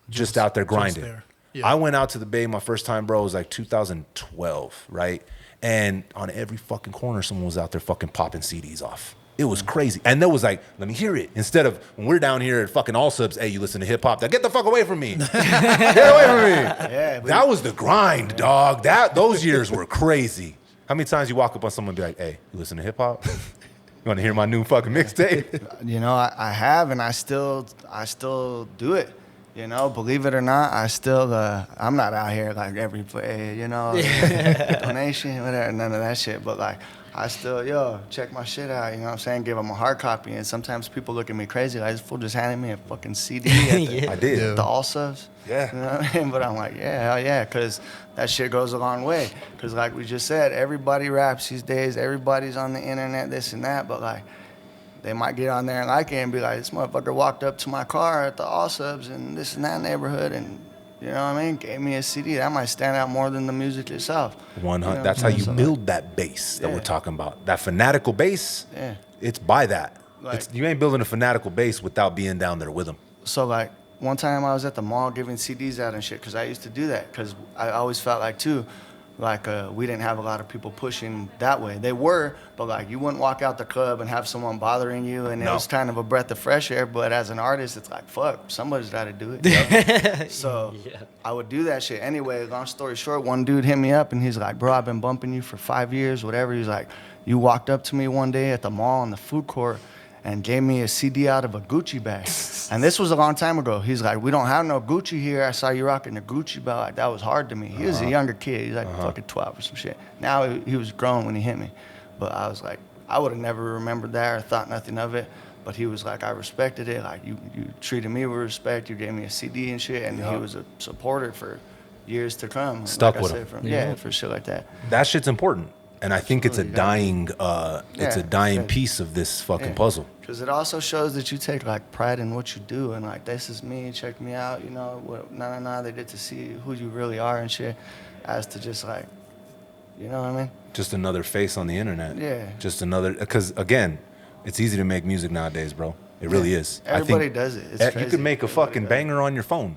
just out there grinding. Yeah. I went out to the Bay my first time, bro. It was like 2012, right? And on every fucking corner, someone was out there fucking popping CDs off. It was crazy. And there was like, let me hear it. Instead of when we're down here at fucking All Subs, hey, you listen to hip hop, now get the fuck away from me. Get away from me. Yeah, that was the grind, dog. Those years were crazy. How many times you walk up on someone and be like, hey, you listen to hip hop? You want to hear my new fucking mixtape? You know, I have, and I still do it. You know, believe it or not, I still, I'm not out here like every play, you know, donation, whatever, none of that shit. But like, I still, check my shit out, you know what I'm saying? Give them a hard copy. And sometimes people look at me crazy. Like, this fool just handed me a fucking CD I did. The All Subs. Yeah. You know what I mean? But I'm like, yeah, hell yeah, because that shit goes a long way. Because like we just said, everybody raps these days. Everybody's on the internet, this and that. But like, they might get on there and like it and be like, this motherfucker walked up to my car at the All Subs and this and that neighborhood and, you know what I mean, gave me a CD. That might stand out more than the music itself. 100. You know, that's how you build that base that we're talking about. That fanatical base, it's by that. Like, you ain't building a fanatical base without being down there with them. So like, one time I was at the mall giving CDs out and shit because I used to do that because I always felt like, too, like we didn't have a lot of people pushing that way. They were, but like you wouldn't walk out the club and have someone bothering you, and it No. was kind of a breath of fresh air. But as an artist, it's like, fuck, somebody's got to do it. You know? So I would do that shit anyway. Long story short, one dude hit me up and he's like, bro, I've been bumping you for 5 years, whatever. He's like, you walked up to me one day at the mall in the food court and gave me a CD out of a Gucci bag. And this was a long time ago. He's like, we don't have no Gucci here. I saw you rocking the Gucci bag. Like, that was hard to me. He was a younger kid. He's like fucking 12 or some shit. Now he was grown when he hit me. But I was like, I would have never remembered that or thought nothing of it. But he was like, I respected it. Like, you treated me with respect. You gave me a CD and shit. And he was a supporter for years to come. Stuck like with I him. said, yeah, for shit like that. That shit's important. And I think it's a dying Yeah. piece of this fucking puzzle. Because it also shows that you take like pride in what you do, and like, this is me, check me out, you know, they get to see who you really are and shit, as to just like, you know what I mean? Just another face on the internet. Yeah. Just another, because again, it's easy to make music nowadays, bro. It really is. Everybody does it. It's you crazy. could make a Everybody fucking does it. banger on your phone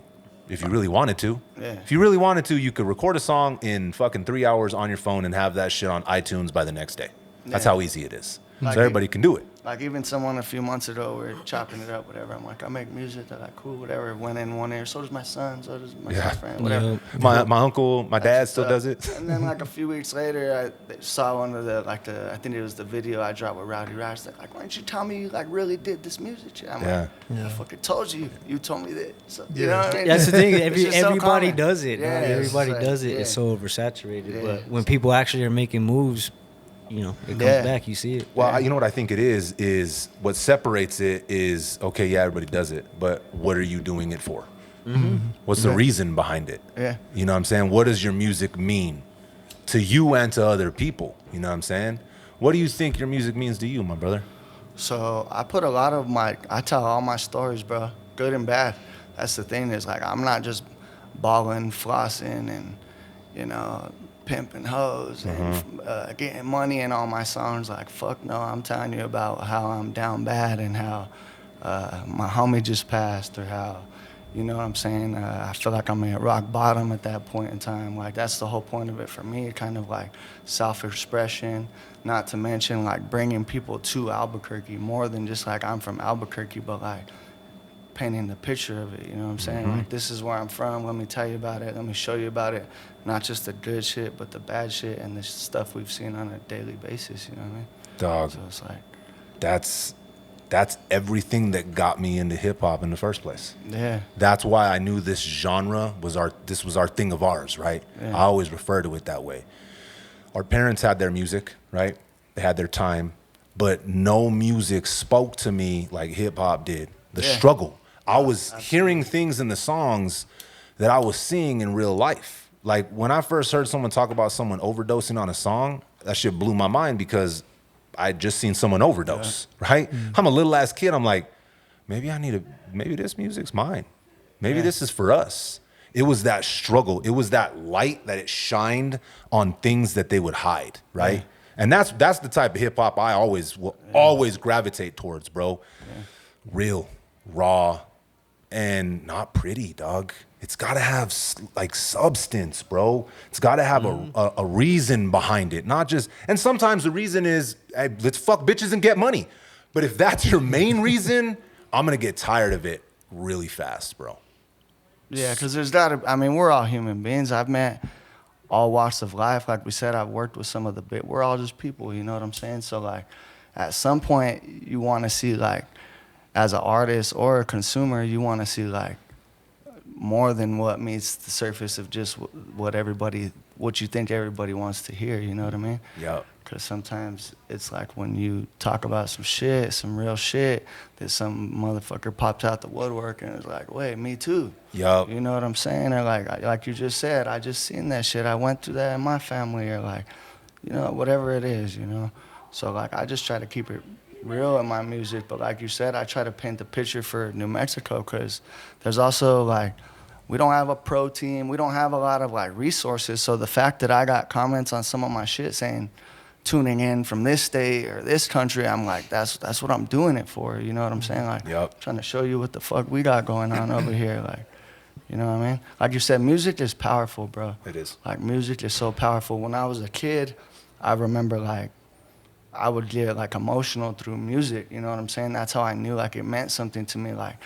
if you really wanted to. Yeah. If you really wanted to, you could record a song in fucking 3 hours on your phone and have that shit on iTunes by the next day. That's Yeah. how easy it is. Like So everybody can do it. Like even someone a few months ago, we were chopping it up, whatever. I'm like, I make music. They're like, cool, whatever. Went in one ear. So does my son. So does my friend. Whatever. My uncle, my dad still That's does what's it. up. And then like a few weeks later, I saw one of the I think it was the video I dropped with Rowdy Rash. They're like, why didn't you tell me you like really did this music shit? I'm like, I fucking told you. You told me that. So, you know what I mean? That's the thing. It's just so Everybody common. does it. Yeah, dog. it's Everybody like, does it. yeah. It's so oversaturated. Yeah. But when people actually are making moves, you know, it comes Yeah. back. You see it. Well, you know what I think it is what separates it is, okay, yeah, everybody does it, but what are you doing it for? What's the reason behind it? Yeah. You know what I'm saying? What does your music mean to you and to other people? You know what I'm saying? What do you think your music means to you, my brother? So I put a lot of I tell all my stories, bro, good and bad. That's the thing is like, I'm not just balling, flossing, and, you know, pimping hoes and getting money in all my songs. Like, fuck no, I'm telling you about how I'm down bad and how my homie just passed, or how, you know what I'm saying? I feel like I'm at rock bottom at that point in time. Like, that's the whole point of it for me, kind of like self-expression, not to mention like bringing people to Albuquerque, more than just like I'm from Albuquerque, but like painting the picture of it, you know what I'm saying? Like, this is where I'm from, let me tell you about it, let me show you about it, not just the good shit, but the bad shit and the stuff we've seen on a daily basis, you know what I mean? Dog, So it's like, that's everything that got me into hip hop in the first place. yeah. That's why I knew this genre was our thing of ours, right? Yeah. I always refer to it that way. Our parents had their music, right? They had their time, but no music spoke to me like hip hop did. The Yeah. struggle. I was hearing things in the songs that I was seeing in real life. Like when I first heard someone talk about someone overdosing on a song, that shit blew my mind because I'd just seen someone overdose, right? I'm a little ass kid. I'm like, maybe this music's mine. Maybe this is for us. It was that struggle. It was that light that it shined on things that they would hide, right? And that's the type of hip hop I always gravitate towards, bro. Real, raw, and not pretty, dog. It's got to have like substance, bro. It's got to have a reason behind it, not just. And sometimes the reason is, hey, let's fuck bitches and get money. But if that's your main reason, I'm gonna get tired of it really fast, bro. Yeah, because we're all human beings. I've met all walks of life. Like we said, I've worked with some of we're all just people, you know what I'm saying? So like, at some point, you want to see like, as an artist or a consumer, you want to see like more than what meets the surface of just what you think everybody wants to hear, you know what I mean? Yep. Because sometimes it's like when you talk about some shit, some real shit, that some motherfucker popped out the woodwork and is like, wait, me too. Yup. You know what I'm saying? Or like you just said, I just seen that shit. I went through that in my family, or like, you know, whatever it is, you know? So like, I just try to keep it real in my music, but like you said, I try to paint the picture for New Mexico, because there's also like, we don't have a pro team, we don't have a lot of like resources. So the fact that I got comments on some of my shit saying tuning in from this state or this country, I'm like, that's what I'm doing it for, you know what I'm saying? Like, Yep. trying to show you what the fuck we got going on over here, like, You know what I mean? Like you said, music is powerful, bro. It is. Like, music is so powerful. When I was a kid, I remember, like, I would get, like, emotional through music. You know what I'm saying? That's how I knew, like, it meant something to me. Like,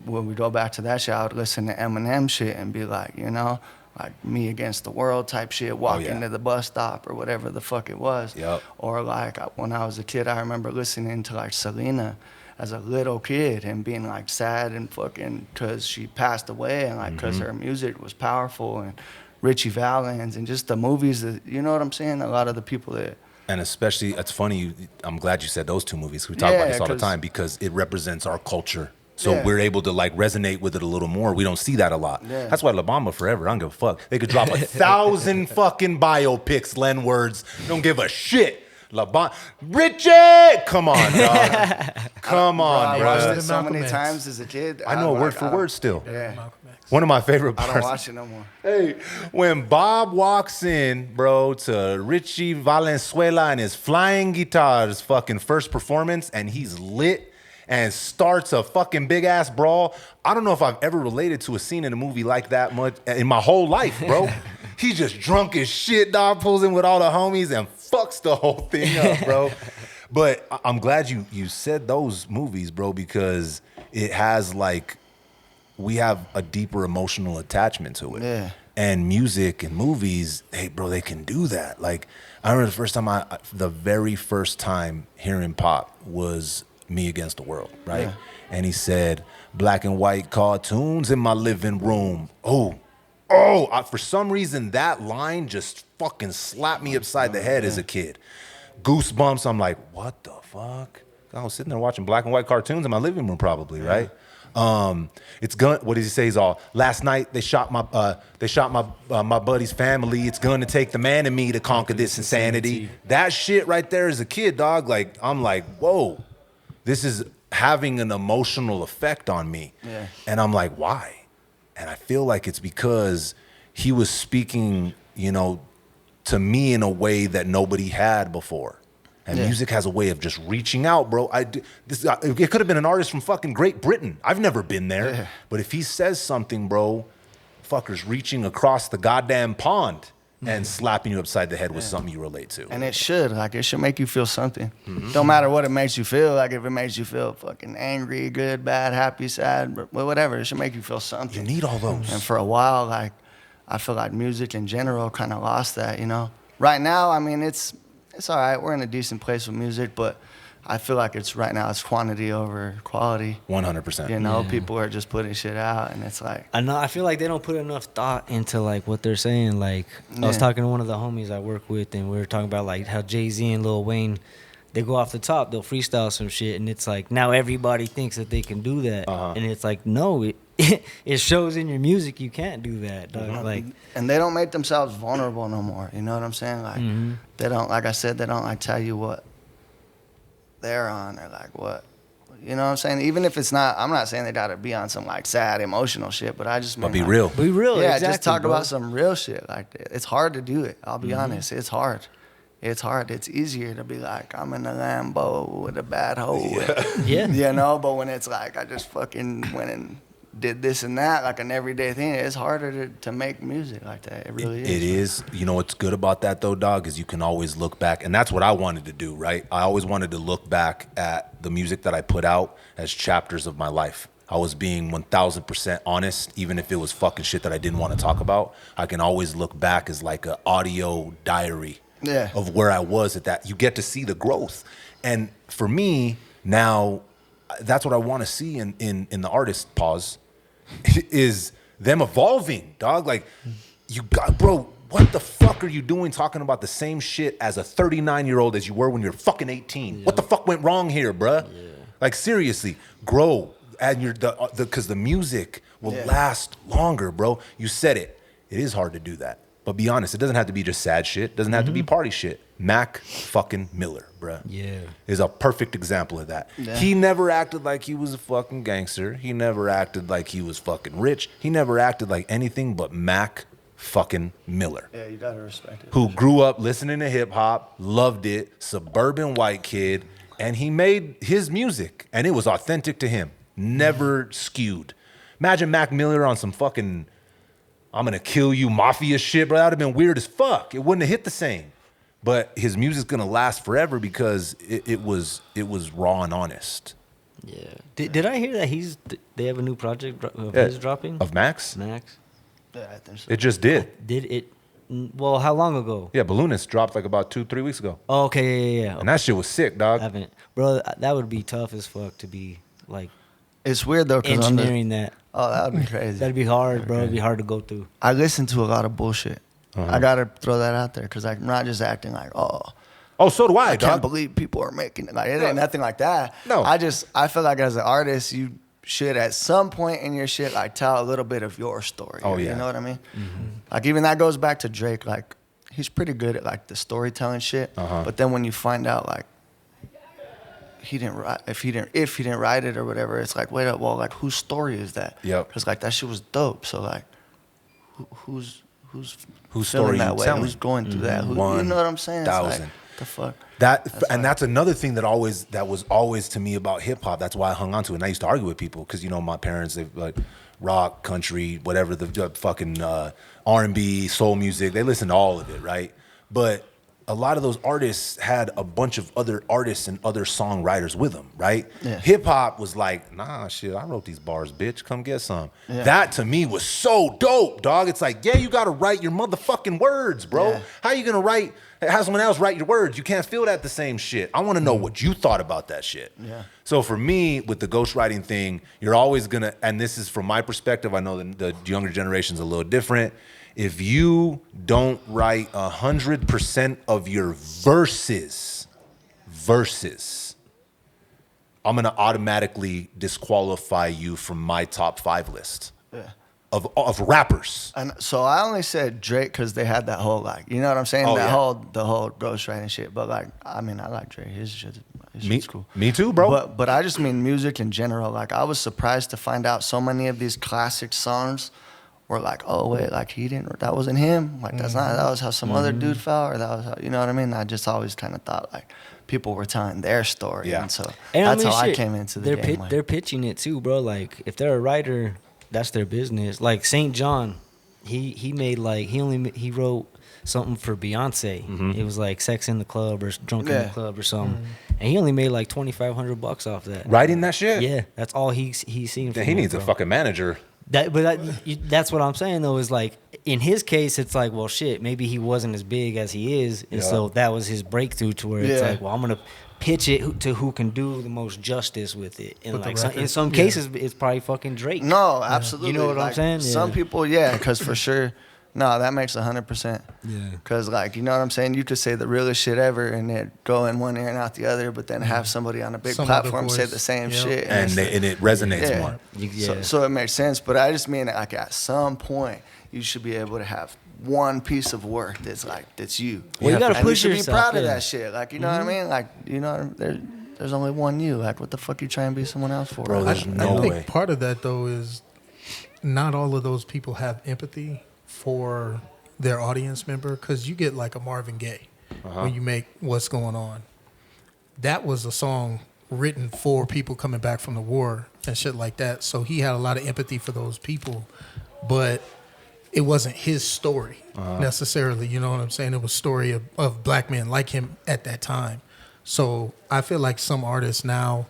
when we go back to that shit, I would listen to Eminem shit and be like, you know, like me against the world type shit, walking to the bus stop or whatever the fuck it was. Yep. Or, like, when I was a kid, I remember listening to, like, Selena as a little kid and being like sad and fucking because she passed away and like because her music was powerful, and Richie Valens and just the movies that, you know what I'm saying? A lot of the people that. And especially, it's funny, I'm glad you said those two movies. We talk about this all the time because it represents our culture. So we're able to like resonate with it a little more. We don't see that a lot. Yeah. That's why La Bamba forever, I don't give a fuck. They could drop 1,000 fucking biopics, Len words. Don't give a shit. La Bamba, Richie! Come on, dog. Come on, bro. I watched it so many times as a kid. I know word for word still. Yeah. One of my favorite parts. I don't watch it no more. Hey, when Bob walks in, bro, to Richie Valenzuela and his flying guitars fucking first performance, and he's lit and starts a fucking big ass brawl. I don't know if I've ever related to a scene in a movie like that much in my whole life, bro. He's just drunk as shit, dog, pulls in with all the homies and fucks the whole thing up, bro. But I'm glad you said those movies, bro, because it has like, we have a deeper emotional attachment to it. Yeah. And music and movies, hey, bro, they can do that. Like, I remember the very first time hearing Pop was Me Against the World, right? Yeah. And he said, black and white cartoons in my living room. For some reason, that line just fucking slapped me upside the head as a kid. Goosebumps, I'm like, what the fuck? I was sitting there watching black and white cartoons in my living room probably, right? It's gun. What does he say? He's all, last night they shot my my buddy's family. It's gonna take the man in me to conquer this insanity. That shit right there as a kid, dog. Like, I'm like, whoa, this is having an emotional effect on me. Yeah. And I'm like, why? And I feel like it's because he was speaking, you know, to me in a way that nobody had before. And music has a way of just reaching out, bro. It could have been an artist from fucking Great Britain. I've never been there. Yeah. But if he says something, bro, fucker's reaching across the goddamn pond and slapping you upside the head with something you relate to. And it should make you feel something. Don't matter what it makes you feel. Like, if it makes you feel fucking angry, good, bad, happy, sad, whatever, it should make you feel something. You need all those. And for a while, like, I feel like music in general kind of lost that, you know? Right now, I mean, it's all right. We're in a decent place with music, but I feel like it's quantity over quality. 100%. You know, people are just putting shit out, and it's like, I feel like they don't put enough thought into like what they're saying. Like, I was talking to one of the homies I work with, and we were talking about like how Jay-Z and Lil Wayne, they go off the top, they'll freestyle some shit, and it's like now everybody thinks that they can do that, and it's like, no, it shows in your music you can't do that, dog. Like, and they don't make themselves vulnerable no more. You know what I'm saying? Like, they don't, like I said, they don't like tell you what they're on or like what, you know what I'm saying? Even if it's not, I'm not saying they gotta be on some like sad emotional shit, but I just mean, but be like, real. Be real. Yeah, exactly, just talk bro. about some real shit. Like, it's hard to do it. I'll be honest. It's hard. It's hard. It's easier to be like, I'm in a Lambo with a bad hoe. Yeah. You know, but when it's like, I just fucking went and did this and that, like an everyday thing, it's harder to make music like that. It really is. It is. You know what's good about that though, dog, is you can always look back. And that's what I wanted to do, right? I always wanted to look back at the music that I put out as chapters of my life. I was being 1,000% honest, even if it was fucking shit that I didn't want to talk about. I can always look back as like an audio diary of where I was at that. You get to see the growth. And for me, now, that's what I want to see in the artist, pause, is them evolving, dog. Like, you got, bro, what the fuck are you doing talking about the same shit as a 39-year-old as you were when you're fucking 18? What the fuck went wrong here, bruh? Like, seriously, grow. And because the music will last longer, bro. You said it. It is hard to do that. But be honest, it doesn't have to be just sad shit. It doesn't have to be party shit. Mac fucking Miller, bruh. Yeah. Is a perfect example of that. Yeah. He never acted like he was a fucking gangster. He never acted like he was fucking rich. He never acted like anything but Mac fucking Miller. Yeah, you gotta respect it. Who grew up listening to hip hop, loved it, suburban white kid, and he made his music, and it was authentic to him. Never skewed. Imagine Mac Miller on some fucking I'm gonna kill you mafia shit, bro. That would have been weird as fuck. It wouldn't have hit the same. But his music's gonna last forever because it was raw and honest. Yeah. Did I hear that they have a new project of his dropping? Of Max? Max? Yeah, I think so. It just did. Did it? Well, how long ago? Yeah, Balloonist dropped like about 2-3 weeks ago. Oh, okay, yeah. And that shit was sick, dog. I haven't. Bro, that would be tough as fuck to be, like, It's weird, though, because engineering that. Oh, that would be crazy. That'd be hard, bro. It'd be hard to go through. I listen to a lot of bullshit. I got to throw that out there because I'm not just acting like, Oh, so do I, I dog. can't believe people are making it. Like, it ain't nothing like that. No. I feel like as an artist, you should at some point in your shit, like, tell a little bit of your story. Oh, yeah. You know what I mean? Like, even that goes back to Drake. Like, he's pretty good at, like, the storytelling shit. But then when you find out, like, he didn't write, if he didn't write it or whatever, it's like, wait up, well, like, whose story is that? Yep. Because, like, that shit was dope. So, like, who's Whose feeling story that you way? telling? Who's going through that? Who, you know what I'm saying? It's 1,000. like, the fuck? That's another thing that was always to me about hip hop. That's why I hung on to it. And I used to argue with people because my parents, they like rock, country, whatever, the fucking R&B, soul music. They listen to all of it, right? But a lot of those artists had a bunch of other artists and other songwriters with them, right? Yeah. Hip hop was like, nah, shit, I wrote these bars, bitch. Come get some. Yeah. That to me was so dope, dog. It's like, yeah, you got to write your motherfucking words, bro. Yeah. How you gonna have someone else write your words? You can't feel that the same shit. I want to know what you thought about that shit. Yeah. So for me, with the ghostwriting thing, you're always gonna, and this is from my perspective, I know the younger generation's a little different. If you don't write 100% of your verses, I'm gonna automatically disqualify you from my top 5 list of rappers. And so I only said Drake because they had that whole, like, you know what I'm saying? Oh, the yeah. whole ghostwriting shit. But, like, I mean, I like Drake. His shit's cool. Me too, bro. But I just mean music in general. Like, I was surprised to find out so many of these classic songs were like, oh wait, like that wasn't him. Like that was how some other dude felt, or that was how, you know what I mean? I just always kind of thought like people were telling their story, Yeah. and so And that's I mean, how I shit, came into the game. They're pitching it too, bro. Like if they're a writer, that's their business. Like St. John, he made like he wrote something for Beyonce. It was like Sex in the Club or Drunk in the Club or something, and he only made like $2,500 off that. Writing that shit? Yeah, that's all he's seen. He needs a fucking manager. That's what I'm saying though, is like in his case it's like, well shit, maybe he wasn't as big as he is, and so that was his breakthrough to where it's like, well, I'm gonna pitch it to who can do the most justice with it, and like in some cases it's probably fucking Drake. No, absolutely. You know what I'm Like, saying? Some people, because for sure. No, that makes 100%. Yeah. Because, like, you know what I'm saying? You could say the realest shit ever and it go in one ear and out the other, but then have somebody on a big platform say the same shit. And it resonates more. So it makes sense. But I just mean, like, at some point, you should be able to have one piece of work that's you. Well, you gotta and push you should yourself, be proud of yeah. that shit. Like, you know what I mean? Like, you know, there's only one you. Like, what the fuck you trying to be someone else for? Bro, there's no I way. think part of that, though, is not all of those people have empathy for their audience member, because you get like a Marvin Gaye when you make What's Going On. That was a song written for people coming back from the war and shit like that. So he had a lot of empathy for those people, but it wasn't his story necessarily. You know what I'm saying? It was a story of black men like him at that time. So I feel like some artists now,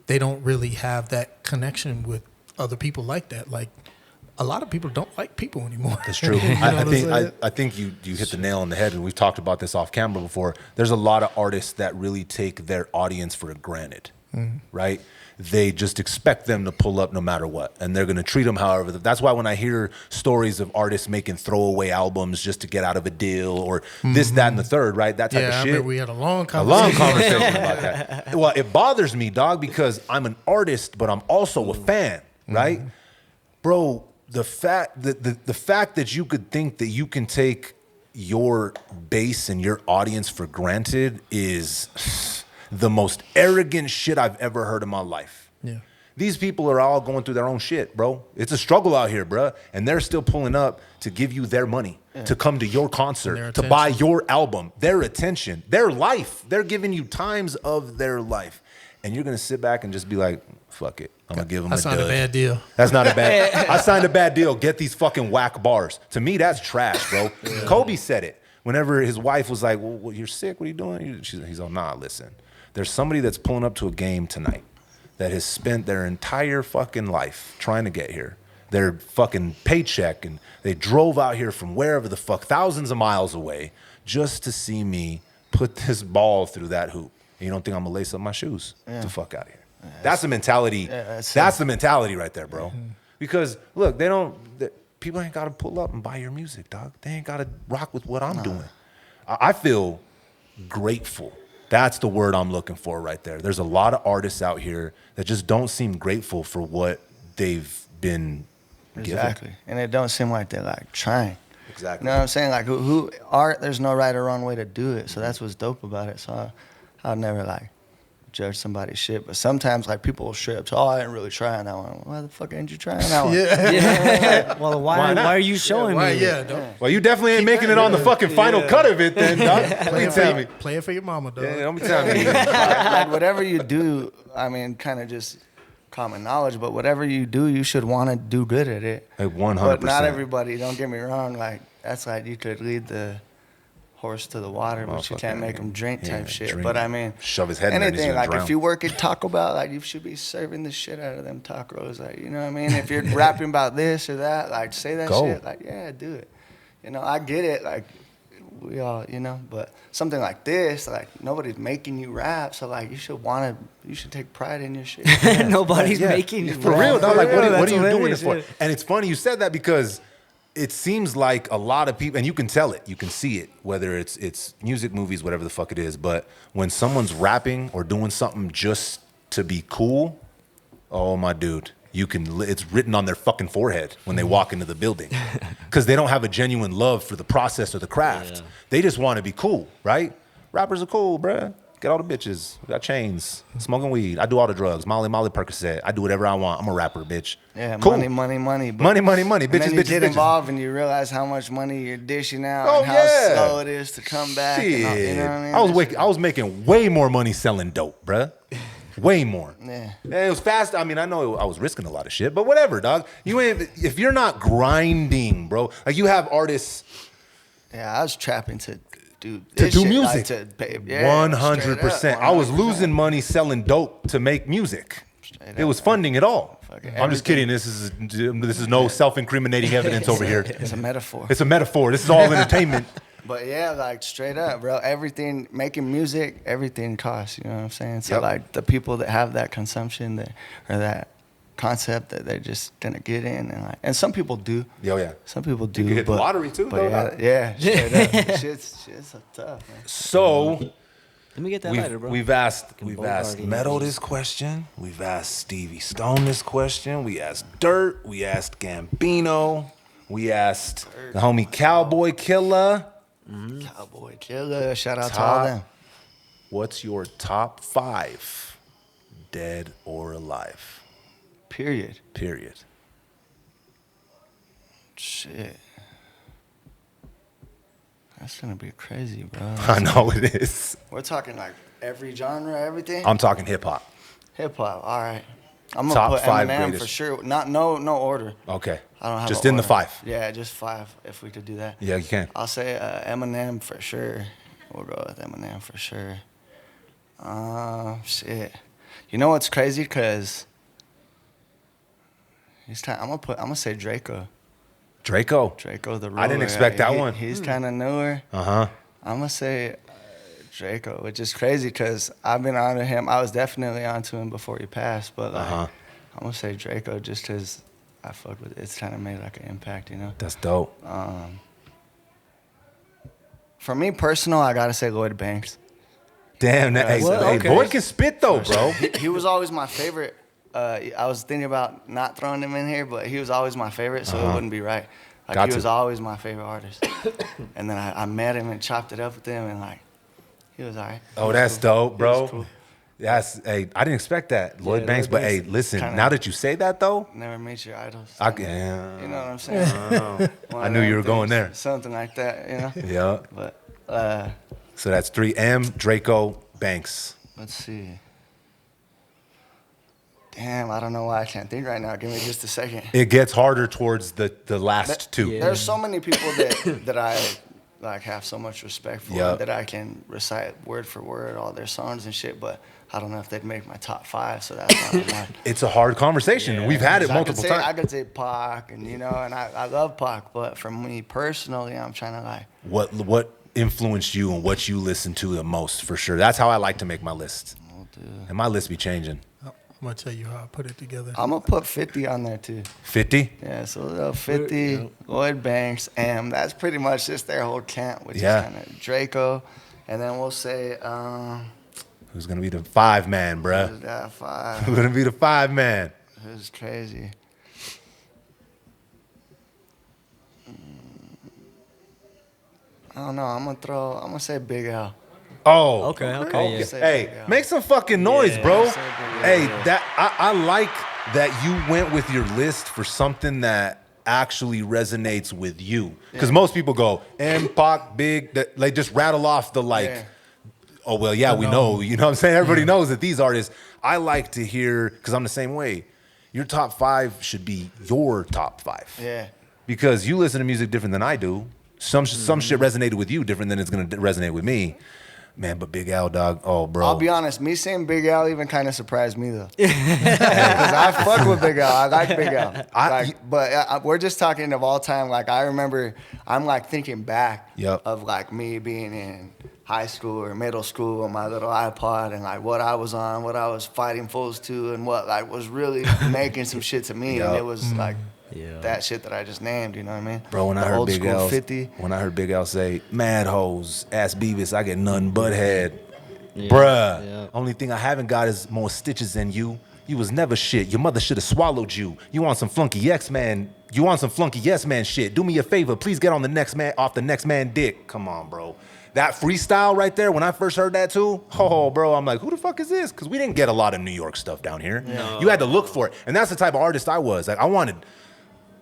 they don't really have that connection with other people like that. Like, a lot of people don't like people anymore. That's true. You know what I'm saying? I think you hit the nail on the head, and we've talked about this off camera before. There's a lot of artists that really take their audience for granted, right? They just expect them to pull up no matter what, and they're going to treat them however. That's why when I hear stories of artists making throwaway albums just to get out of a deal or this, that, and the third, right? That type of I shit. remember we had a long conversation about that. Well, it bothers me, dog, because I'm an artist, but I'm also a fan, right? Bro, the fact that you could think that you can take your base and your audience for granted is the most arrogant shit I've ever heard in my life. Yeah. These people are all going through their own shit, bro. It's a struggle out here, bro. And they're still pulling up to give you their money, to come to your concert, to buy your album, their attention, their life. They're giving you times of their life. and you're gonna sit back and just be like, fuck it, I'm gonna give them That's a not dud. a bad deal. That's not a bad. I signed a bad deal. Get these fucking whack bars. To me, that's trash, bro. Kobe said it whenever his wife was like, "Well, you're sick. What are you doing?" He's like, "Nah, listen. There's somebody that's pulling up to a game tonight that has spent their entire fucking life trying to get here. Their fucking paycheck, and they drove out here from wherever the fuck, thousands of miles away, just to see me put this ball through that hoop. And you don't think I'm gonna lace up my shoes? Get the fuck out of here." That's the mentality. That's the mentality right there, bro. Because look, people ain't gotta pull up and buy your music, dog. They ain't gotta rock with what I'm doing. I feel grateful. That's the word I'm looking for right there. There's a lot of artists out here that just don't seem grateful for what they've been given. Exactly. And it don't seem like they're like trying. Exactly. You know what I'm saying? Like who art, there's no right or wrong way to do it. So that's what's dope about it. So I'll never like judge somebody's shit. But sometimes like people will straight up say, "Oh, I didn't really try on that one." Why the fuck ain't you trying that one? Yeah. Well, why not? are you showing me? Don't Well, you definitely ain't making it on the fucking final cut of it then, dog. play it for your mama, dog. Yeah, don't be telling me. Like whatever you do, I mean, kind of just common knowledge, but whatever you do, you should want to do good at it. Like 100%. But not everybody, don't get me wrong, like that's like you could lead the horse to the water, but you can't make him drink type shit. drink. But I mean, Shove his head in there and he's anything, gonna like drown. if you work at Taco Bell, like you should be serving the shit out of them tacos, like, you know what I mean? If you're rapping about this or that, like say that Go. shit, like yeah, do it. You know, I get it, like we all, you know, but something like this, like nobody's making you rap, so like you should take pride in your shit. Nobody's making you for rap. real, dog. Like, what That's are you doing this hilarious, for? And it's funny you said that because it seems like a lot of people, and you can tell it, you can see it, whether it's music, movies, whatever the fuck it is. But when someone's rapping or doing something just to be cool, oh my dude, it's written on their fucking forehead when they walk into the building, because they don't have a genuine love for the process or the craft. Yeah. They just want to be cool, right? Rappers are cool, bruh. Get all the bitches. We got chains. Smoking weed. I do all the drugs. Molly, Percocet. I do whatever I want. I'm a rapper, bitch. Yeah, cool. money. Money. And Bitches, then you bitches, get bitches. involved and you realize how much money you're dishing out Oh, and how yeah. slow it is to come back. Shit. And all, you know what I mean? I was making way more money selling dope, bruh. Way more. Yeah. It was fast. I mean, I know I was risking a lot of shit, but whatever, dog. If you're not grinding, bro. Like you have artists. Yeah, I was trapping to do To this do shit, music. like, to pay, yeah, 100%. straight up, I was 100%. losing money selling dope to make music. Straight It up, was funding it all. Fucking I'm just kidding. This is no self-incriminating evidence over here. It's a metaphor. It's a metaphor. This is all entertainment. But yeah, like straight up, bro. Everything, making music, everything costs. You know what I'm saying? So Yep. like the people that have that consumption or that concept that they're just gonna get in, and some people do. Yo, yeah. Some people do. You can hit the but, lottery too, but though, yeah, dog. yeah, straight up. Shit's tough, man. So Let me get that lighter, bro. we've asked Bogart Metal these. this question. We've asked Stevie Stone this question. We asked Dirt. We asked Gambino. We asked the homie Cowboy Killer. Cowboy Killer. Shout out to all them. What's your top 5, dead or alive? Period. Period. Shit. That's gonna be crazy, bro. I know it is. We're talking like every genre, everything. I'm talking hip hop. Hip hop. All right. I'm Top gonna put 5 Eminem greatest. for sure. No order. Okay. I don't have Just an in the order. 5. Yeah, just 5 if we could do that. Yeah, you can. I'll say Eminem for sure. We'll go with Eminem for sure. Shit. You know what's crazy? Cause I'm gonna say Draco. Draco. Draco the ruler. I didn't expect that one. He's kind of newer. Uh-huh. I'm gonna say Draco, which is crazy because I've been onto him. I was definitely onto him before he passed, but like, I'm gonna say Draco just because I fuck with it. It's kind of made like an impact, you know. That's dope. For me personal, I gotta say Lloyd Banks. Damn, that, hey, Well, hey, okay. Lloyd can spit though, bro. He was always my favorite. I was thinking about not throwing him in here, but he was always my favorite, so it wouldn't be right. Like Got he to. was always my favorite artist. And then I met him and chopped it up with him, and like he was alright. Oh, that's dope, He bro. was cool. Hey, I didn't expect that, Lloyd Yeah, Banks. Lloyd But Banks hey, listen, kinda- now that you say that though, Never meet your idols. I can. You know what I'm saying? One I of knew you them were going things, there. Something like that, you know. Yeah. But So that's 3M, Draco, Banks. let's see. Damn, I don't know why I can't think right now. Give me just a second. It gets harder towards the last two. Yeah. There's so many people that I like have so much respect for Yep. that I can recite word for word all their songs and shit, but I don't know if they'd make my top 5, so that's why I'm not. It's a hard conversation. We've had it multiple I times. could say Pac, and I love Pac, but for me personally, I'm trying to like. What influenced you and what you listen to the most, for sure. That's how I like to make my list. Oh, dude. And my list be changing. I'm gonna tell you how I put it together. I'm gonna put 50 on there too. 50? Yeah, so 50, Lloyd Banks, M. That's pretty much just their whole camp, which Yeah. is kind of Draco, and then we'll say Who's going to be the 5-man, bruh? who's that 5? Who's going to be the 5-man? Who's crazy? I don't know. I'm gonna say Big L. Oh. Okay, yeah. Hey, make some fucking noise, bro. say Big Hey, L. that I like that you went with your list for something that actually resonates with you. Because most people go, M, Pac, Big, that they just rattle off the like, Yeah. oh, well, yeah, we know. You know what I'm saying? Everybody knows that these artists, I like to hear, because I'm the same way, your top 5 should be your top 5. Yeah. Because you listen to music different than I do. Some shit resonated with you different than it's going to resonate with me. Man, but Big Al, dog, oh, bro. I'll be honest. Me saying Big Al even kind of surprised me though, because I fuck with Big Al. I like Big Al. But we're just talking of all time. Like I remember, I'm like thinking back Yep. of like me being in high school or middle school with my little iPod and like what I was on, what I was fighting fools to, and what like was really making some shit to me. Yep. And it was like Yeah. that shit that I just named. You know what I mean? Bro, when I The heard old Big school Al, 50. when I heard Big Al say, "Mad hoes, ass Beavis, I get nothing but head." Yeah, Bruh, yeah. only thing I haven't got is more stitches than you. You was never shit. Your mother should have swallowed you. You want some flunky X-Man. You want some flunky yes-man shit. Do me a favor. Please get on the next man, off the next man dick. Come on, bro. That freestyle right there, when I first heard that too, oh, bro, I'm like, who the fuck is this? Because we didn't get a lot of New York stuff down here. No. You had to look for it. And that's the type of artist I was. Like, I wanted...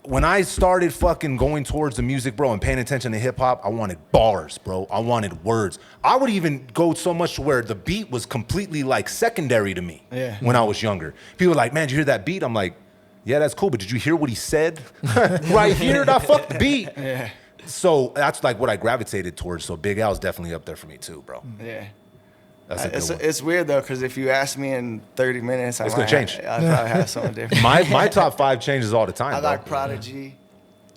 When I started fucking going towards the music, bro, and paying attention to hip hop, I wanted bars, bro. I wanted words. I would even go so much to where the beat was completely like secondary to me when I was younger. People were like, man, did you hear that beat? I'm like, yeah, that's cool, but did you hear what he said? Right here, I fuck the beat. Yeah. So that's like what I gravitated towards. So Big Al's definitely up there for me too, bro. Yeah. That's a good one. It's weird though, because if you ask me in 30 minutes, It's gonna change. I'll probably have something different. My top 5 changes all the time, I bro. like Prodigy.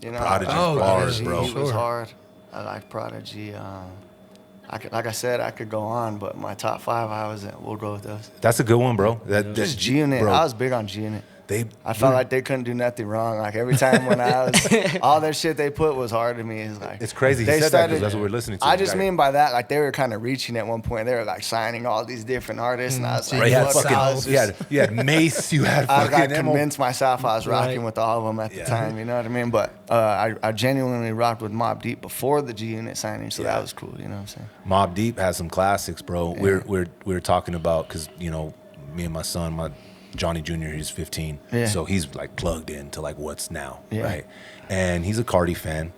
You know, Prodigy's Oh, bars, Prodigy, bro. He was Sure. hard. I like Prodigy. Like I said, I could go on, but my top 5, we'll go with those. That's a good one, bro. That's Just G Unit. bro. I was big on G Unit. I felt we're- like they couldn't do nothing wrong. Like every time when I was, all their shit they put was hard to me. It's like It's crazy he they said that 'cause that's what we're listening to. I just mean by that, like they were kind of reaching at one point. They were like signing all these different artists, and I was Right, like, You had What fuck, I fucking, was you had, you had Mace, you had I fucking got Emo. convinced myself I was rocking Right. with all of them at the Yeah. time, you know what I mean? But I genuinely rocked with Mobb Deep before the G Unit signing, so Yeah. that was cool, you know what I'm saying? Mobb Deep has some classics, bro. We're talking about, because you know, me and my son, my Johnny Jr., he's 15, Yeah. so he's like plugged into like what's now, Yeah. right? And he's a Cardi fan.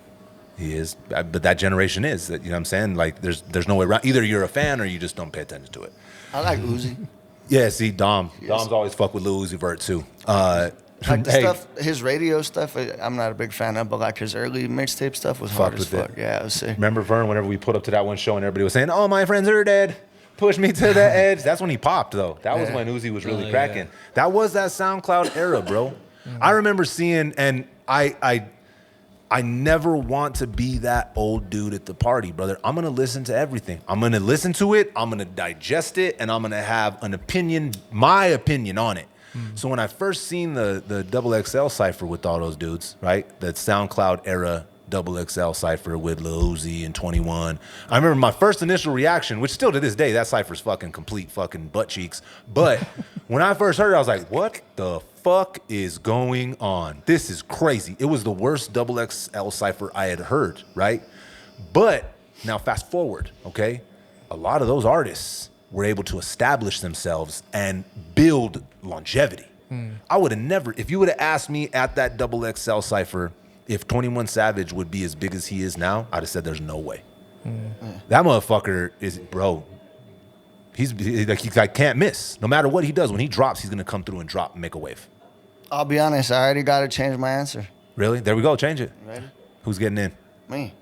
He is, but that generation is. That, you know what I'm saying? Like there's no way around. Either you're a fan or you just don't pay attention to it. I like Uzi. Yeah, see, Dom's Yes. always fuck with Lil Uzi Vert too. Like the hey, stuff, his radio stuff, I'm not a big fan of, but like his early mixtape stuff was hard as with it. fuck. Yeah, it was sick. Remember Vern, whenever we put up to that one show and everybody was saying, "Oh, my friends are dead. Push me to the edge." That's when he popped, though. That was Yeah. when Uzi was really Oh, cracking. yeah. That was that SoundCloud era, bro. I remember seeing, and I never want to be that old dude at the party, brother. I'm gonna listen to everything. I'm gonna listen to it. I'm gonna digest it, and I'm gonna have an opinion, my opinion on it. So when I first seen the Double XL cipher with all those dudes, right? That SoundCloud era Double XL cipher with Lil Uzi and 21. I remember my first initial reaction, which still to this day, that cipher's fucking complete fucking butt cheeks. But when I first heard it, I was like, what the fuck is going on? This is crazy. It was the worst Double XL cipher I had heard, right? But now fast forward, okay? A lot of those artists were able to establish themselves and build longevity. I would have never, if you would have asked me at that Double XL cipher if 21 Savage would be as big as he is now, I'd have said there's no way. That motherfucker is, bro, He's like can't miss. No matter what he does, when he drops, he's gonna come through and drop and make a wave. I'll be honest, I already got to change my answer. Really? There we go. Change it. Ready? Who's getting in? Me.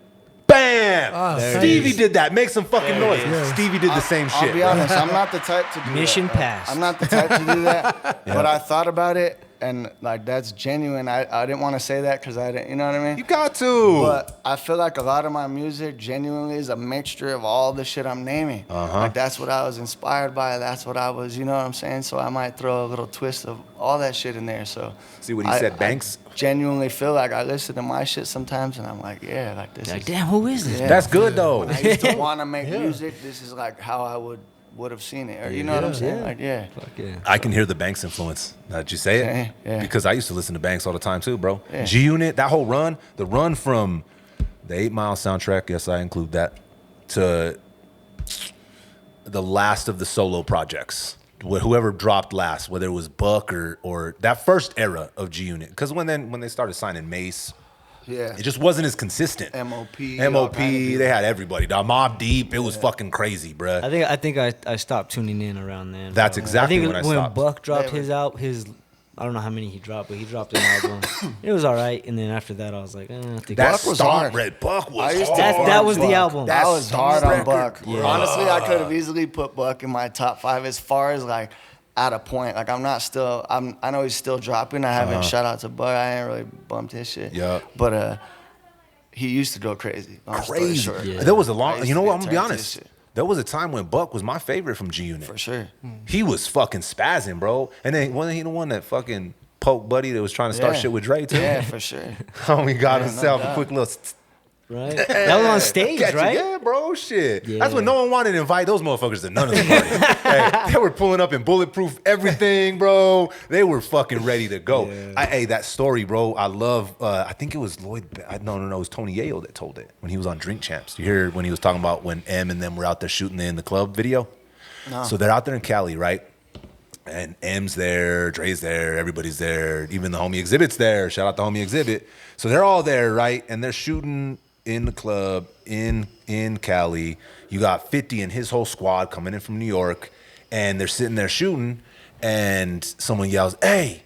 Bam! Ah, Stevie nice. did that. Make some fucking noise. Yeah. Stevie did the same shit. I'll be bro. honest, I'm not the type to do Mission that. passed. I'm not the type to do that. But I thought about it, and like that's genuine. I didn't want to say that because I didn't, you know what I mean? You got to. But I feel like a lot of my music genuinely is a mixture of all the shit I'm naming. Like that's what I was inspired by. That's what I was, you know what I'm saying? So I might throw a little twist of all that shit in there. So See what he said, Banks? I genuinely feel like I listen to my shit sometimes, and I'm like, yeah, like this Like, is. damn, who is this? Yeah. That's good though. When I used to want to make music, this is like how I would have seen it. Or you know what I'm saying? Like, yeah. Fuck yeah. I can hear the Banks influence. Now, did you say it? Yeah. Because I used to listen to Banks all the time too, bro. Yeah. G-Unit, that whole run, the run from the 8 Mile soundtrack, yes, I include that, to the last of the solo projects. Whoever dropped last, whether it was Buck or that first era of G-Unit. Because when they started signing Mace, Yeah. it just wasn't as consistent. MOP, MOP, all kind of people. they had everybody. The Mobb Deep, it was fucking crazy, bruh. I think I stopped tuning in around then. That's bro. exactly I think when I when stopped. Buck dropped Yeah, his I don't know how many he dropped, but he dropped an album. It was all right, and then after that, I was like, I think That Buck was Stomp hard. Red Buck was I used to hard. fuck That was the Buck. album. That That was hard on record. Buck. Yeah. Honestly, I could have easily put Buck in my top 5 as far as like at a point. Like I know he's still dropping. I haven't shout out to Buck. I ain't really bumped his shit. Yeah. But he used to go crazy. Long story Crazy. short. Yeah. There was a I long. used You to know what? get I'm gonna be turned to honest. this shit. There was a time when Buck was my favorite from G Unit. For sure. He was fucking spazzing, bro. And then wasn't he the one that fucking poked Buddy that was trying to start Yeah. shit with Dre too? Yeah, for sure. Homie got Yeah, no himself a doubt. quick little. right? That was on stage, Catch you. right? Yeah, bro. Shit. Yeah. That's when no one wanted to invite those motherfuckers to none of the parties. Hey, they were pulling up in bulletproof everything, bro. They were fucking ready to go. Yeah. Hey, that story, bro. I love. I think it was Lloyd. No, it was Tony Yayo that told it when he was on Drink Champs. You hear when he was talking about when M and them were out there shooting in the club video. No. So they're out there in Cali, right? And M's there, Dre's there, everybody's there, even the homie Exhibit's there. Shout out the homie Exhibit. So they're all there, right? And they're shooting in the club in Cali. You got 50 and his whole squad coming in from New York, and they're sitting there shooting, and someone yells, "Hey,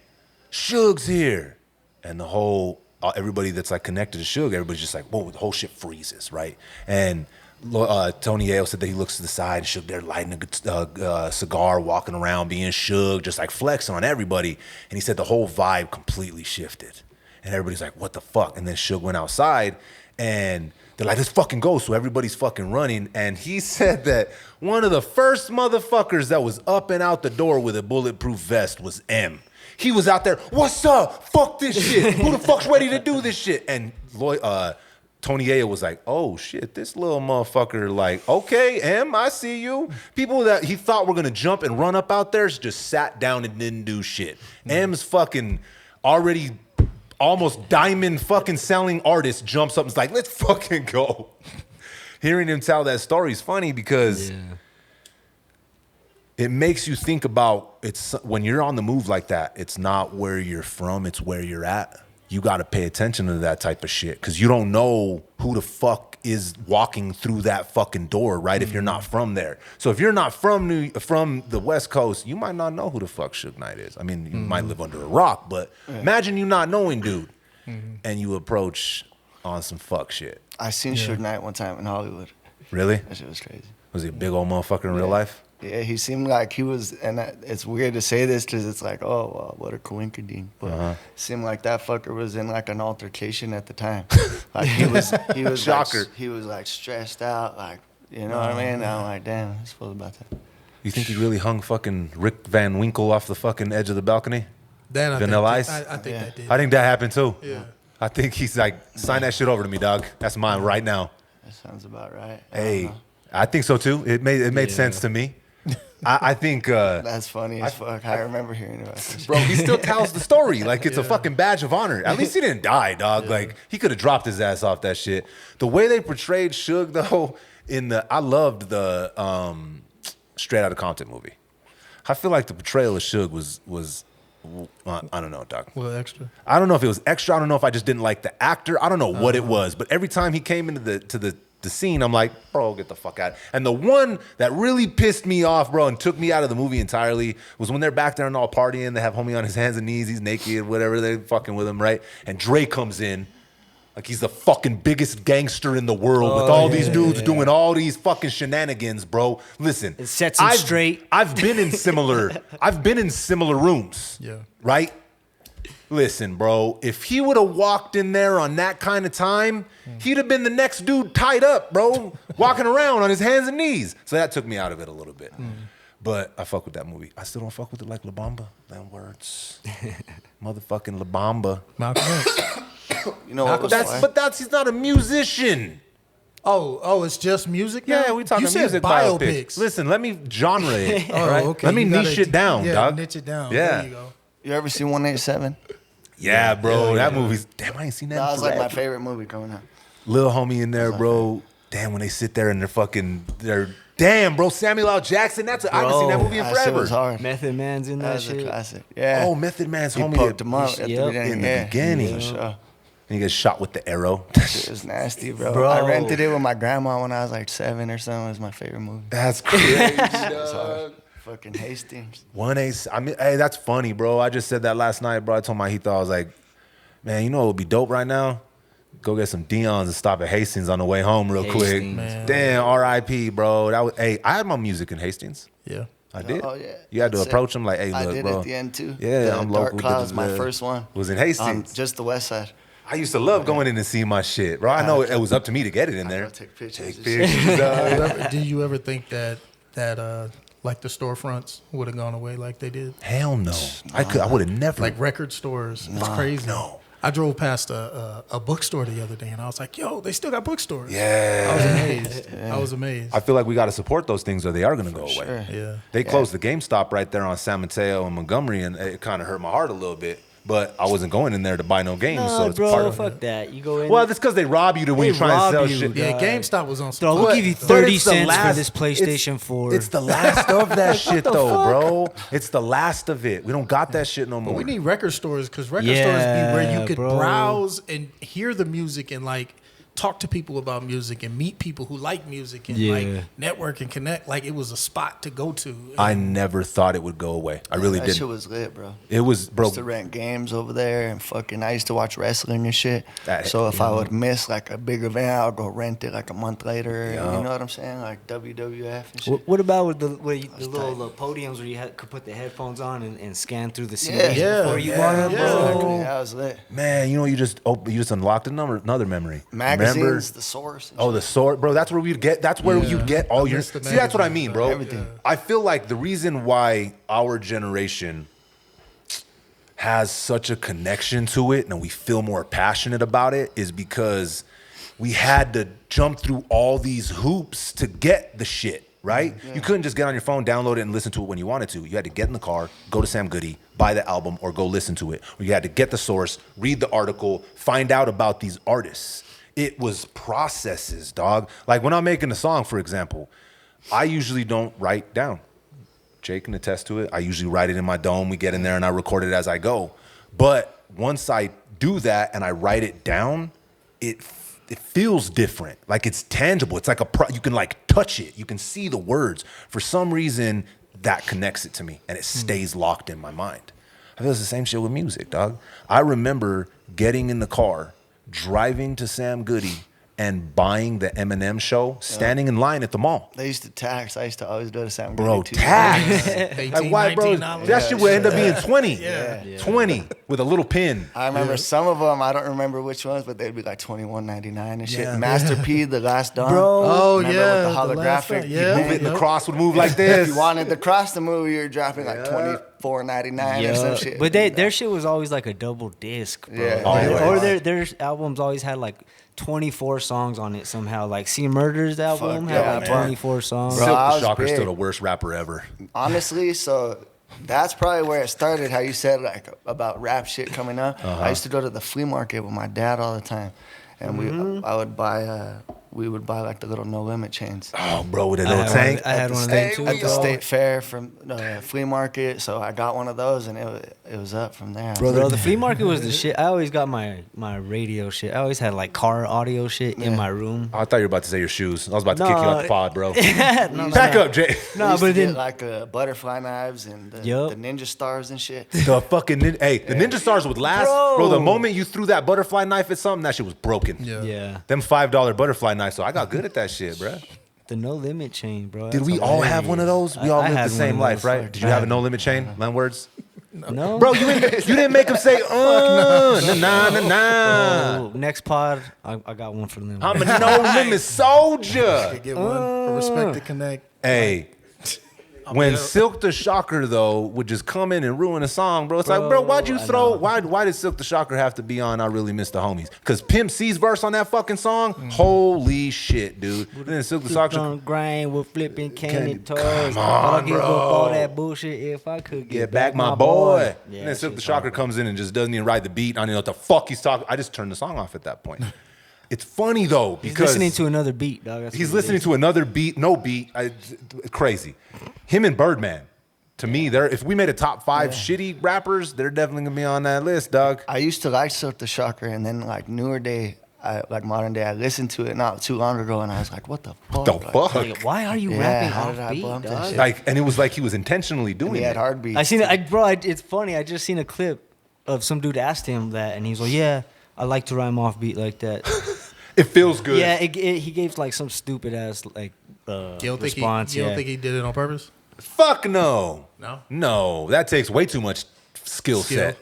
Suge's here!" And the whole everybody that's like connected to Suge, everybody's just like, "Whoa!" The whole shit freezes, right? And Tony Yayo said that he looks to the side and Suge there lighting a cigar, walking around, being Suge, just like flexing on everybody. And he said the whole vibe completely shifted. And everybody's like, what the fuck? And then Suge went outside and they're like, let's fucking go. So everybody's fucking running. And he said that one of the first motherfuckers that was up and out the door with a bulletproof vest was M. He was out there, what's up? Fuck this shit. Who the fuck's ready to do this shit? And Tony Yayo was like, oh shit, this little motherfucker, like, okay, M, I see you. People that he thought were gonna jump and run up out there just sat down and didn't do shit. M's fucking already almost diamond fucking selling artist jumps up and is like, let's fucking go. Hearing him tell that story is funny because it makes you think about it's when you're on the move like that, it's not where you're from, it's where you're at. You got to pay attention to that type of shit because you don't know who the fuck is walking through that fucking door, right? If you're not from there. So if you're not from the West Coast, you might not know who the fuck Suge Knight is. I mean, you might live under a rock, but imagine you not knowing dude and you approach on some fuck shit. I seen Suge Knight one time in Hollywood. Really? That shit was crazy. Was he a big old motherfucker in real life? Yeah, he seemed like he was, and it's weird to say this because it's like, oh, well, what a coinkydink. But it seemed like that fucker was in like an altercation at the time. Like he was Shocker. Like, he was like stressed out, like, you know what I mean? And I'm like, damn, I suppose about that. You think he really hung fucking Rick Van Winkle off the fucking edge of the balcony? That I Vanilla think, Ice? I think that did. I think that happened too. Yeah. I think he's like, sign that shit over to me, dog. That's mine right now. That sounds about right. I Hey, don't know. I think so too. It made sense to me. I think, That's funny as fuck. I remember hearing about this. bro, he still tells the story like it's a fucking badge of honor. At least he didn't die, dog. Like he could have dropped his ass off that shit. The way they portrayed Suge though, I loved the Straight Outta Compton movie. I feel like the portrayal of Suge was I don't know, dog. Well, extra. I don't know if it was extra. I don't know if I just didn't like the actor. I don't know what it was, but every time he came into the scene, I'm like, bro, get the fuck out. And the one that really pissed me off, bro, and took me out of the movie entirely was when they're back there and all partying. They have homie on his hands and knees. He's naked, whatever. They're fucking with him, right? And Dre comes in. Like he's the fucking biggest gangster in the world with all these dudes doing all these fucking shenanigans, bro. Listen, it sets him straight. I've been in similar rooms. Yeah. Right? Listen, bro, if he would have walked in there on that kind of time, he'd have been the next dude tied up, bro, walking around on his hands and knees. So that took me out of it a little bit. But I fuck with that movie. I still don't fuck with it like La Bamba. Them words. Motherfucking La Bamba. Malcolm X. You know what was He's not a musician. Oh, it's just music now? Yeah, we talking you said music biopics. Listen, let me genre it. Oh, right? okay. Let me You niche gotta- it down, yeah, dog. niche it down. Yeah. There you go. You ever seen 187? Yeah, bro. Yeah, that movie's damn. I ain't seen that. That in was like my forever. favorite movie growing up. Little homie in there, bro. Damn, when they sit there and they're damn, bro. Samuel L. Jackson. I haven't seen that movie in That shit forever. was hard. Method Man's in That that was a shit. classic. Yeah. Oh, Method Man's He homie poked him up at the Yep. beginning. in the yeah. beginning. For sure. And he gets shot with the arrow. It was nasty, bro. Bro. I rented it with my grandma when I was like 7 or something. It was my favorite movie. That's crazy. It was hard. Fucking Hastings. I mean, hey, that's funny, bro. I just said that last night, bro. I told my Heath, I was like, man, you know what would be dope right now? Go get some Dion's and stop at Hastings on the way home real quick. Hastings. Man. Damn, R.I.P., bro. That was, hey, I had my music in Hastings. Yeah. I did. Oh, yeah. You had to That's it. approach him like, hey, I look, did bro. at the end, too. Yeah, The I'm Dark local. Clouds, my first one. Was in Hastings. Just the west side. I used to love going in and seeing my shit, bro. I know it was up to me to get it in I there. go take pictures. Take and shit. pictures. Do you ever think that like the storefronts would have gone away like they did? Hell no. I would have never. Like record stores. It's crazy. no. I drove past a bookstore the other day and I was like, yo, they still got bookstores. Yeah. I was amazed. I was amazed. I feel like we got to support those things or they are going to go away. Sure. Yeah. They closed the GameStop right there on San Mateo and Montgomery, and it kind of hurt my heart a little bit. But I wasn't going in there to buy no games, so Nah, it's bro, part of fuck that. You go in. Well, that's because they rob you when They you're trying to rob sell you, shit. yeah. Yeah, GameStop was on Bro, some. we'll give you But 30 it's the cents for last- this PlayStation 4. It's the last of that shit, though, bro. It's the last of it. We don't got that shit no more. We need record stores because record Yeah, stores be where you could bro. browse and hear the music and like talk to people about music and meet people who like music and like Yeah. network and connect. Like it was a spot to go to. I never thought it would go away. I really That didn't. shit was lit, bro. It was, bro. Used to rent games over there and fucking. I used to watch wrestling and shit. That- So if I would miss like a big event, I would go rent it like a month later. Yeah. You know what I'm saying? Like WWF and shit. What about with the little tight. podiums where you could put the headphones on and scan through the CDs Yeah. before you Yeah, bought them, yeah. bro? Exactly. That was lit. Man, you know, you just unlocked another memory. Magazines, Remember? the source. And Oh, the sword, bro. That's where we'd get. That's where Yeah. you get all I your. miss the See, that's what I magazines, mean, bro. bro. Everything. I feel like the reason why our generation has such a connection to it and we feel more passionate about it is because we had to jump through all these hoops to get the shit. Right? You couldn't just get on your phone, download it, and listen to it when you wanted to. You had to get in the car, go to Sam Goody, buy the album, or go listen to it. Or you had to get the source, read the article, find out about these artists. It was processes, dog. Like when I'm making a song, for example, I usually don't write down. Jake can attest to it. I usually write it in my dome. We get in there and I record it as I go. But once I do that and I write it down, it feels different. Like it's tangible. It's like you can like touch it. You can see the words. For some reason, that connects it to me and it stays locked in my mind. I feel it's the same shit with music, dog. I remember getting in the car, driving to Sam Goody and buying the Eminem show, standing in line at the mall. They used to tax. I used to always go to Sam Bro, Goody, too. tax. 18, Like, why, bro? $19. That shit would end up being 20. Yeah. 20 with a little pin. I remember some of them. I don't remember which ones, but they'd be like $21.99 and shit. Yeah. Master P, The Last Dawn. Bro. Oh, Remember yeah. with the last holographic? one. You Yeah. Move it and the Yep. cross would move like If this. you wanted to cross the movie, you're dropping like $24.99 or some shit. But their shit was always like a double disc, bro. Yeah. Always. Or their albums always had like 24 songs on it somehow. Like See Murder's album Fuck had yeah, like man. 24 songs. Bro, Silk I the was Shocker's big. still the worst rapper ever. Honestly, so that's probably where it started. How you said like about rap shit coming up. I used to go to the flea market with my dad all the time, and I would buy we would buy like the little No Limit chains. Oh, bro, with a little tank. I had one of them too. At the bro. state fair from flea market, so I got one of those, and it was up from there. Bro, the flea market was the shit. I always got my radio shit. I always had like car audio shit in my room. I thought you were about to say your shoes. I was about to kick you out the pod, bro. No, Back up, Jay. No, but then like butterfly knives and the ninja stars and shit. The fucking the ninja stars would last, bro. The moment you threw that butterfly knife at something, that shit was broken. Yeah. Them $5 butterfly knives. So I got good at that shit, bro. The No Limit chain, bro. Did we all have one of those? We all lived the same life, right? Did you have a No Limit chain? Land words? No. Bro, you didn't make him say, nah, nah, nah, nah. Next pod, I got one for them. I'm a No Limit soldier. Get one. Respect to connect. Hey. When Silk the Shocker though would just come in and ruin a song, bro. It's like, bro, why'd you throw? Why did Silk the Shocker have to be on? I Really Miss the Homies? Because Pimp C's verse on that fucking song, holy shit, dude. And then Silk the Shocker on grind with flipping candy toys. Come on, I'll give up bro. all that bullshit if I could get back my boy. Yeah, And then Silk the Shocker comes in and just doesn't even ride the beat. I don't know what the fuck he's talking. I just turned the song off at that point. It's funny though He's because listening to another beat, dog. That's he's what it listening is. to another beat, no beat. Crazy. Him and Birdman. To me, if we made a top 5 shitty rappers, they're definitely gonna be on that list, dog. I used to like Silk the Shocker, and then like newer day, like modern day, I listened to it not too long ago, and I was like, what the fuck? The Like, fuck? Like, why are you Yeah, rapping how off did I beat, bump that dog? shit? Like, and it was like he was intentionally doing He it. had hard beats. I seen it, bro. It's funny. I just seen a clip of some dude asked him that, and he's like, "Yeah, I like to rhyme off beat like that." It feels good. Yeah, he gave like some stupid ass like You don't response. you don't think he did it on purpose? Fuck no. No? No, that takes way too much skill set.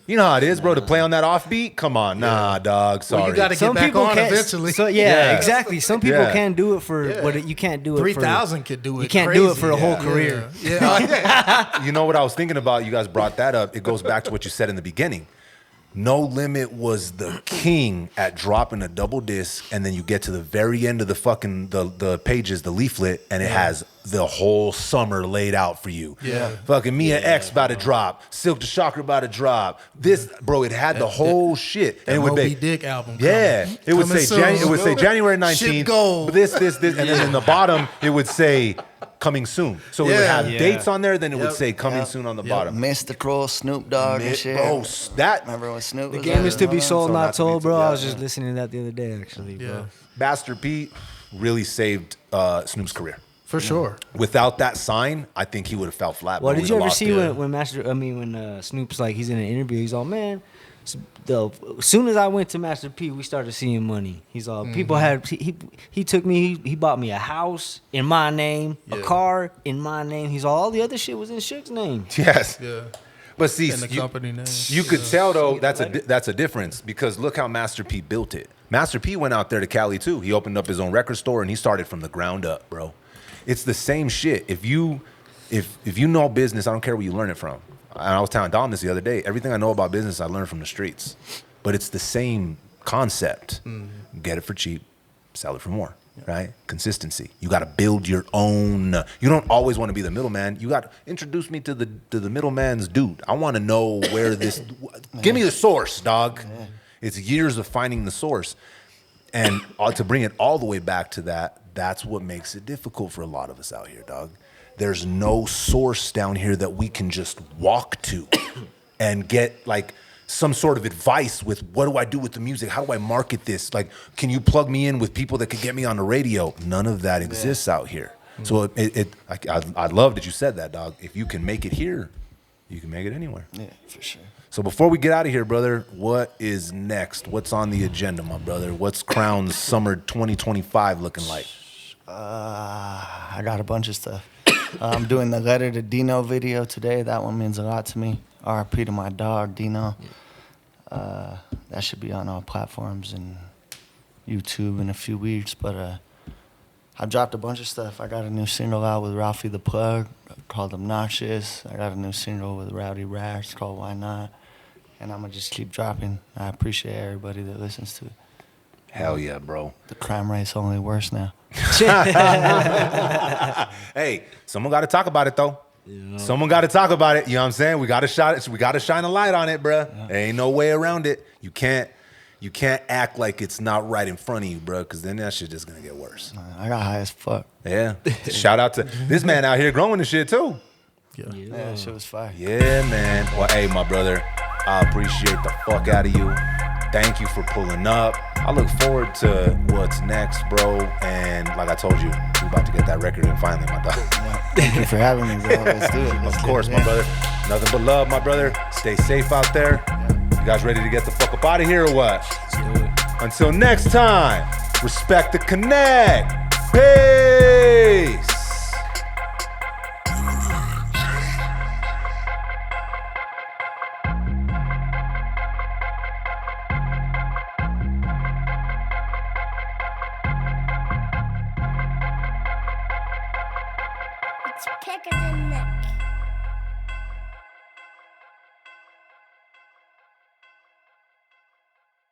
You know how it is, bro, to play on that offbeat? Come on, nah, dog. Sorry. Well, you got to get back on can't- eventually. So Yeah. exactly. Some people Yeah. can do it for what you can't do it. 3,000 could do it. You can't do it crazy. for a whole career. Yeah. You know what I was thinking about? You guys brought that up. It goes back to what you said in the beginning. No Limit was the king at dropping a double disc, and then you get to the very end of the fucking the pages, the leaflet, and it has the whole summer laid out for you. Yeah. Fucking Mia X about to drop, Silk the Shocker about to drop. This, bro, it had the whole shit, and it would Moby be Dick album. Yeah, coming. it would Coming say soon. it would say January Ship 19th. gold. This, and then in the bottom it would say coming soon. So it would Yeah. have Yeah. dates on there. Then it would Yep. say coming soon on the bottom. Mystical, Snoop Dogg and shit. Bro, that Remember when Snoop The was game there? is to be sold, So not not to be told, bro. told, I yeah. was just listening to that the other day, actually, bro. Yeah. Bastard P really saved Snoop's career. For sure. Without that sign, I think he would have fell flat. Well, bro. did We'd you have ever lost see it. when Snoop's like he's in an interview? He's all, man. As soon as I went to Master P, we started seeing money. He's all people had he took me. He bought me a house in my name, a car in my name. He's all the other shit was in Shook's name. Yes. Yeah. But see, And the company name. you could tell though that's a difference because look how Master P built it. Master P went out there to Cali too. He opened up his own record store and he started from the ground up, bro. It's the same shit. If you know business, I don't care where you learn it from. And I was telling Dom this the other day. Everything I know about business, I learned from the streets. But it's the same concept. Get it for cheap, sell it for more. Right? Consistency. You got to build your own. You don't always want to be the middleman. You got to introduce me to the middleman's dude. I want to know where this. Give me the source, dog. It's years of finding the source, and to bring it all the way back to that. That's what makes it difficult for a lot of us out here, dog. There's no source down here that we can just walk to and get like some sort of advice with what do I do with the music? How do I market this? Like, can you plug me in with people that could get me on the radio? None of that exists out here. So I love that you said that, dog. If you can make it here, you can make it anywhere. Yeah, for sure. So before we get out of here, brother, what is next? What's on the agenda, my brother? What's Krown's summer 2025 looking like? I got a bunch of stuff. I'm doing the Letter to Dino video today. That one means a lot to me. RIP to my dog, Dino. That should be on all platforms and YouTube in a few weeks. But I dropped a bunch of stuff. I got a new single out with Ralphie the Plug called Obnoxious. I got a new single with Rowdy Rax called Why Not. And I'm going to just keep dropping. I appreciate everybody that listens to it. Hell yeah, bro. The crime rate's only worse now. Hey, someone got to talk about it, though. Yeah. Someone got to talk about it. You know what I'm saying? We got to shine a light on it, bruh. There ain't no way around it. You can't you can't act like it's not right in front of you, bro, because then that shit just gonna get worse. I got high as fuck. Yeah. Shout out to this man out here growing this shit too. Yeah. Yeah, that shit was fire. Yeah, man. Well, hey, my brother, I appreciate the fuck out of you. Thank you for pulling up. I look forward to what's next, bro. And like I told you, we about to get that record in finally, my dog. Thank you for having me, bro. Let's do it. Of course, my brother. Nothing but love, my brother. Stay safe out there. You guys ready to get the fuck up out of here or what? Let's do it. Until next time, respect the connect. Peace.